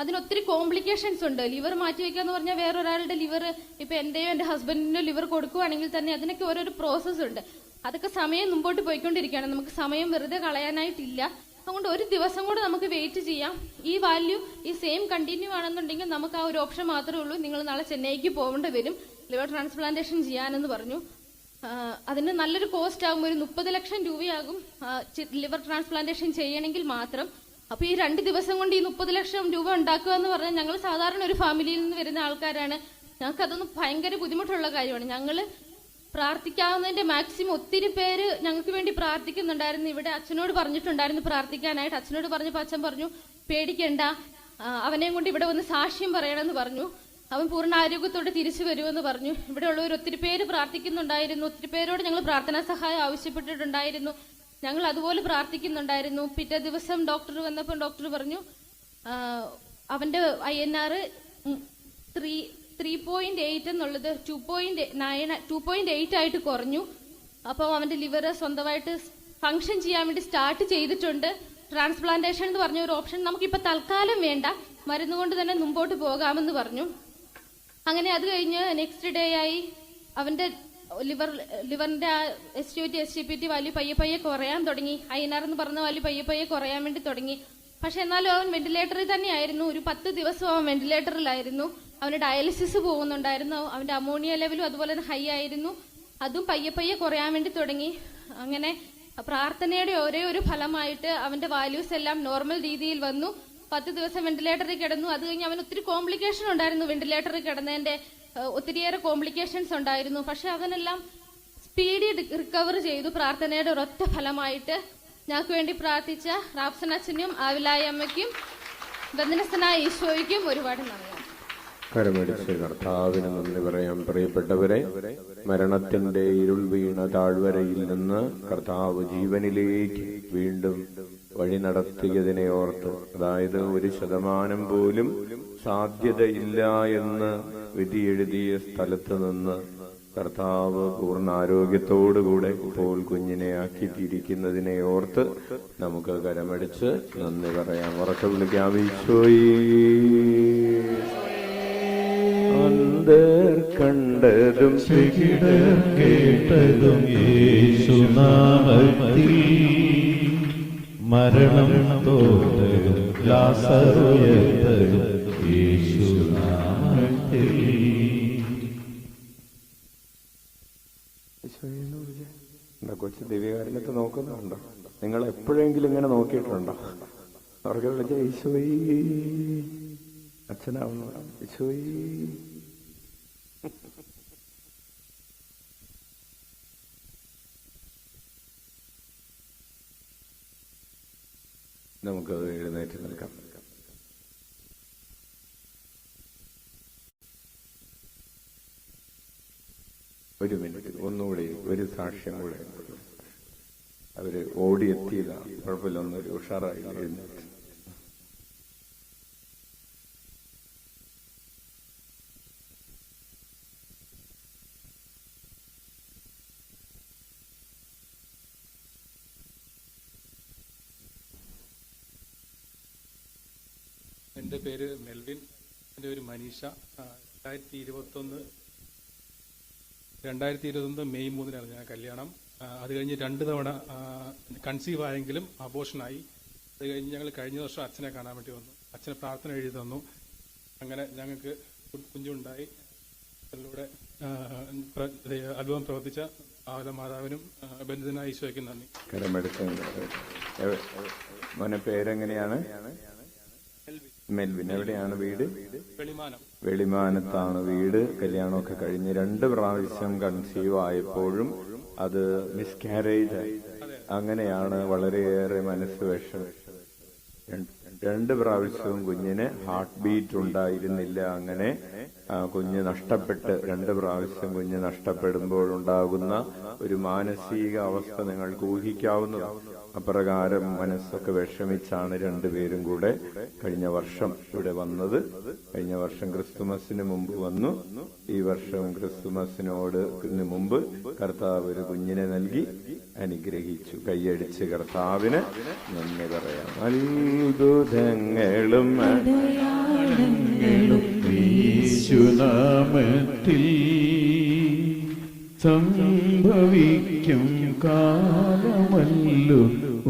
അതിനൊത്തിരി കോംപ്ലിക്കേഷൻസ് ഉണ്ട്. ലിവർ മാറ്റിവെക്കുക എന്ന് പറഞ്ഞാൽ വേറൊരാളുടെ ലിവർ, ഇപ്പൊ എന്റെയോ എന്റെ ഹസ്ബൻഡിന്റെയോ ലിവർ കൊടുക്കുവാണെങ്കിൽ തന്നെ അതിനൊക്കെ ഓരോരോ പ്രോസസ് ഉണ്ട്. അതൊക്കെ സമയം മുമ്പോട്ട് പോയിക്കൊണ്ടിരിക്കുകയാണ്, നമുക്ക് സമയം വെറുതെ കളയാനായിട്ടില്ല. അതുകൊണ്ട് ഒരു ദിവസം കൂടെ നമുക്ക് വെയിറ്റ് ചെയ്യാം. ഈ വാല്യൂ ഈ സെയിം കണ്ടിന്യൂ ആണെന്നുണ്ടെങ്കിൽ നമുക്ക് ആ ഒരു ഓപ്ഷൻ മാത്രമേ ഉള്ളൂ, നിങ്ങൾ നാളെ ചെന്നൈക്ക് പോകേണ്ടി വരും ലിവർ ട്രാൻസ്പ്ലാന്റേഷൻ ചെയ്യാനെന്ന് പറഞ്ഞു. അതിന് നല്ലൊരു കോസ്റ്റ് ആകും, ഒരു 30 ലക്ഷം രൂപയാകും ലിവർ ട്രാൻസ്പ്ലാന്റേഷൻ ചെയ്യണമെങ്കിൽ മാത്രം. അപ്പൊ ഈ 2 ദിവസം കൊണ്ട് ഈ 30 ലക്ഷം രൂപ ഉണ്ടാക്കുക എന്ന് പറഞ്ഞാൽ ഞങ്ങൾ സാധാരണ ഒരു ഫാമിലിയിൽ നിന്ന് വരുന്ന ആൾക്കാരാണ്, ഞങ്ങൾക്ക് അതൊന്നും ഭയങ്കര ബുദ്ധിമുട്ടുള്ള കാര്യമാണ്. ഞങ്ങള് പ്രാർത്ഥിക്കാവുന്നതിന്റെ മാക്സിമം ഒത്തിരി പേര് ഞങ്ങൾക്ക് വേണ്ടി പ്രാർത്ഥിക്കുന്നുണ്ടായിരുന്നു. ഇവിടെ അച്ഛനോട് പറഞ്ഞിട്ടുണ്ടായിരുന്നു പ്രാർത്ഥിക്കാനായിട്ട്. അച്ഛനോട് പറഞ്ഞപ്പോൾ അച്ഛൻ പറഞ്ഞു പേടിക്കണ്ട, അവനെയും കൊണ്ട് ഇവിടെ വന്ന് സാക്ഷ്യം പറയണമെന്ന് പറഞ്ഞു, അവൻ പൂർണ്ണ ആരോഗ്യത്തോടെ തിരിച്ചു വരുമെന്ന് പറഞ്ഞു. ഇവിടെ ഉള്ളവർ ഒത്തിരി പേര് പ്രാർത്ഥിക്കുന്നുണ്ടായിരുന്നു, ഒത്തിരി പേരോട് ഞങ്ങൾ പ്രാർത്ഥനാ സഹായം ആവശ്യപ്പെട്ടിട്ടുണ്ടായിരുന്നു. ഞങ്ങൾ അതുപോലെ പ്രാർത്ഥിക്കുന്നുണ്ടായിരുന്നു. പിറ്റേ ദിവസം ഡോക്ടർ വന്നപ്പോൾ ഡോക്ടർ പറഞ്ഞു അവന്റെ INR 3.8 എന്നുള്ളത് 2.8 ആയിട്ട് കുറഞ്ഞു. അപ്പം അവന്റെ ലിവർ സ്വന്തമായിട്ട് ഫംഗ്ഷൻ ചെയ്യാൻ വേണ്ടി സ്റ്റാർട്ട് ചെയ്തിട്ടുണ്ട്. ട്രാൻസ്പ്ലാന്റേഷൻ എന്ന് പറഞ്ഞ ഒരു ഓപ്ഷൻ നമുക്കിപ്പോൾ തൽക്കാലം വേണ്ട, മരുന്നുകൊണ്ട് തന്നെ മുമ്പോട്ട് പോകാമെന്ന് പറഞ്ഞു. അങ്ങനെ അത് കഴിഞ്ഞ് നെക്സ്റ്റ് ഡേ ആയി അവന്റെ ലിവറിന്റെ SGPT വാല്യൂ പയ്യെ കുറയാൻ തുടങ്ങി. INR എന്ന് പറഞ്ഞ വാല്യൂ പയ്യെ കുറയാൻ വേണ്ടി തുടങ്ങി. പക്ഷെ എന്നാലും അവൻ വെന്റിലേറ്ററിൽ തന്നെയായിരുന്നു. ഒരു 10 ദിവസം അവൻ വെന്റിലേറ്ററിലായിരുന്നു. അവന് ഡയാലിസിസ് പോകുന്നുണ്ടായിരുന്നു. അവന്റെ അമോണിയ ലെവലും അതുപോലെ തന്നെ ഹൈ ആയിരുന്നു. അതും പയ്യെ കുറയാൻ വേണ്ടി തുടങ്ങി. അങ്ങനെ പ്രാർത്ഥനയുടെ ഒരേ ഒരു ഫലമായിട്ട് അവന്റെ വാല്യൂസ് എല്ലാം നോർമൽ രീതിയിൽ വന്നു. 10 ദിവസം വെന്റിലേറ്ററിൽ കിടന്നു. അത് കഴിഞ്ഞ് അവന് ഒത്തിരി കോംപ്ലിക്കേഷൻ ഉണ്ടായിരുന്നു. വെന്റിലേറ്ററിൽ കിടന്നതിന്റെ ഒത്തിരിയേറെ കോംപ്ലിക്കേഷൻസ് ഉണ്ടായിരുന്നു. പക്ഷെ അവനെല്ലാം സ്പീഡി റിക്കവർ ചെയ്തു പ്രാർത്ഥനയുടെ ഒരൊറ്റ ഫലമായിട്ട്. ഞങ്ങൾക്ക് വേണ്ടി പ്രാർത്ഥിച്ച റാപ്സൻ അച്ഛനും ആവിലായ അമ്മയ്ക്കും ബന്ധനസ്ഥനായ ഈശോയ്ക്കും ഒരുപാട് നന്ദി. കരമടിച്ച് കർത്താവിന് നന്ദി പറയാം. പ്രിയപ്പെട്ടവരെ, മരണത്തിന്റെ ഇരുൾ വീണ താഴ്വരയിൽ നിന്ന് കർത്താവ് ജീവനിലേക്ക് വീണ്ടും വഴി നടത്തിയതിനെ ഓർത്ത്, അതായത് 1% പോലും സാധ്യതയില്ല എന്ന് വിധിയെഴുതിയ സ്ഥലത്ത് നിന്ന് കർത്താവ് പൂർണ്ണ ആരോഗ്യത്തോടുകൂടെ ഇപ്പോൾ കുഞ്ഞിനെ ആക്കിത്തിരിക്കുന്നതിനെ ഓർത്ത് നമുക്ക് കരമടിച്ച് നന്ദി പറയാം. ഉറക്കെ വിളിക്കാം, ഈശോയേ. വിമുക്തർ കണ്ടതും ചെകിടർ കേട്ടതും യേശുനാമത്തിൽ മരണം തോന്നതും ലാസറുയർത്തതും യേശുനാമത്തിൽ. എന്താ കൊച്ചു ദിവ്യകാരുണ്യത്തെ നോക്കുന്നുണ്ടോ? നിങ്ങൾ എപ്പോഴെങ്കിലും ഇങ്ങനെ നോക്കിയിട്ടുണ്ടോ? അവർക്ക് വിളിച്ച ഈശോയി അച്ഛനാവുന്നു, ഈശോയി. നമുക്കത് എഴുന്നേറ്റ് നിൽക്കാം. ഒരു മിനിറ്റ്, ഒന്നുകൂടി ഒരു സാക്ഷ്യം കൂടെ. അവര് ഓടിയെത്തിയതാണ്, കുഴപ്പമില്ല, ഒന്നൊരു ഉഷാറായി എഴുന്നേറ്റ്. എൻ്റെ പേര് മെൽവിൻ, എൻ്റെ പേര് മനീഷ. 2021 മെയ് 3 ഞാൻ കല്യാണം. അത് കഴിഞ്ഞ് 2 തവണ കൺസീവ് ആയെങ്കിലും അബോഷനായി. അത് കഴിഞ്ഞ് ഞങ്ങൾ കഴിഞ്ഞ വർഷം അച്ഛനെ കാണാൻ വേണ്ടി വന്നു. അച്ഛനെ പ്രാർത്ഥന എഴുതി തന്നു. അങ്ങനെ ഞങ്ങൾക്ക് കുഞ്ഞുണ്ടായി. അതിലൂടെ അത്ഭുതം പ്രവർത്തിച്ച ആവല മാതാവിനും ബന്ധുനായ ഈശോയ്ക്കും നന്ദി. മോനെ പേരെങ്ങനെയാണ്? മെൽവിൻ. എവിടെയാണ് വീട്? വെളിമാനത്താണ് വീട്. കല്യാണമൊക്കെ കഴിഞ്ഞ് 2 പ്രാവശ്യം കൺസീവ് ആയപ്പോഴും അത് മിസ്കാരേജ് ആയി. അങ്ങനെയാണ് വളരെയേറെ മനസ്സ് വിഷം. 2 പ്രാവശ്യവും കുഞ്ഞിന് ഹാർട്ട് ബീറ്റ് ഉണ്ടായിരുന്നില്ല. അങ്ങനെ കുഞ്ഞ് നഷ്ടപ്പെട്ട് 2 പ്രാവശ്യം കുഞ്ഞ് നഷ്ടപ്പെടുമ്പോഴുണ്ടാകുന്ന ഒരു മാനസിക അവസ്ഥ നിങ്ങൾക്ക് ഊഹിക്കാവുന്നതാണ്. അപ്രകാരം മനസ്സൊക്കെ വിഷമിച്ചാണ് 2 പേരും കൂടെ കഴിഞ്ഞ വർഷം ഇവിടെ വന്നത്. കഴിഞ്ഞ വർഷം ക്രിസ്തുമസിന് മുമ്പ് വന്നു. ഈ വർഷം ക്രിസ്തുമസിനോട് മുമ്പ് കർത്താവ് ഒരു കുഞ്ഞിനെ നൽകി അനുഗ്രഹിച്ചു. കൈയടിച്ച് കർത്താവിന് നന്ദി പറയാം. അത്ഭുതങ്ങളും യേശുനാമത്തിൽ സംഭവിക്കും കാലമല്ലോ.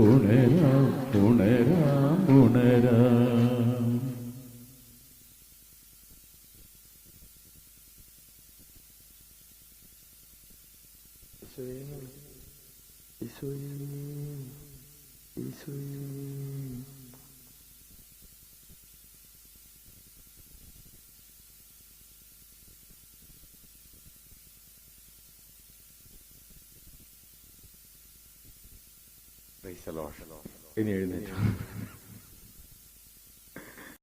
ഉണരാം ഉണരാം ഉണരാം. ഇനി എഴുന്നേറ്റു.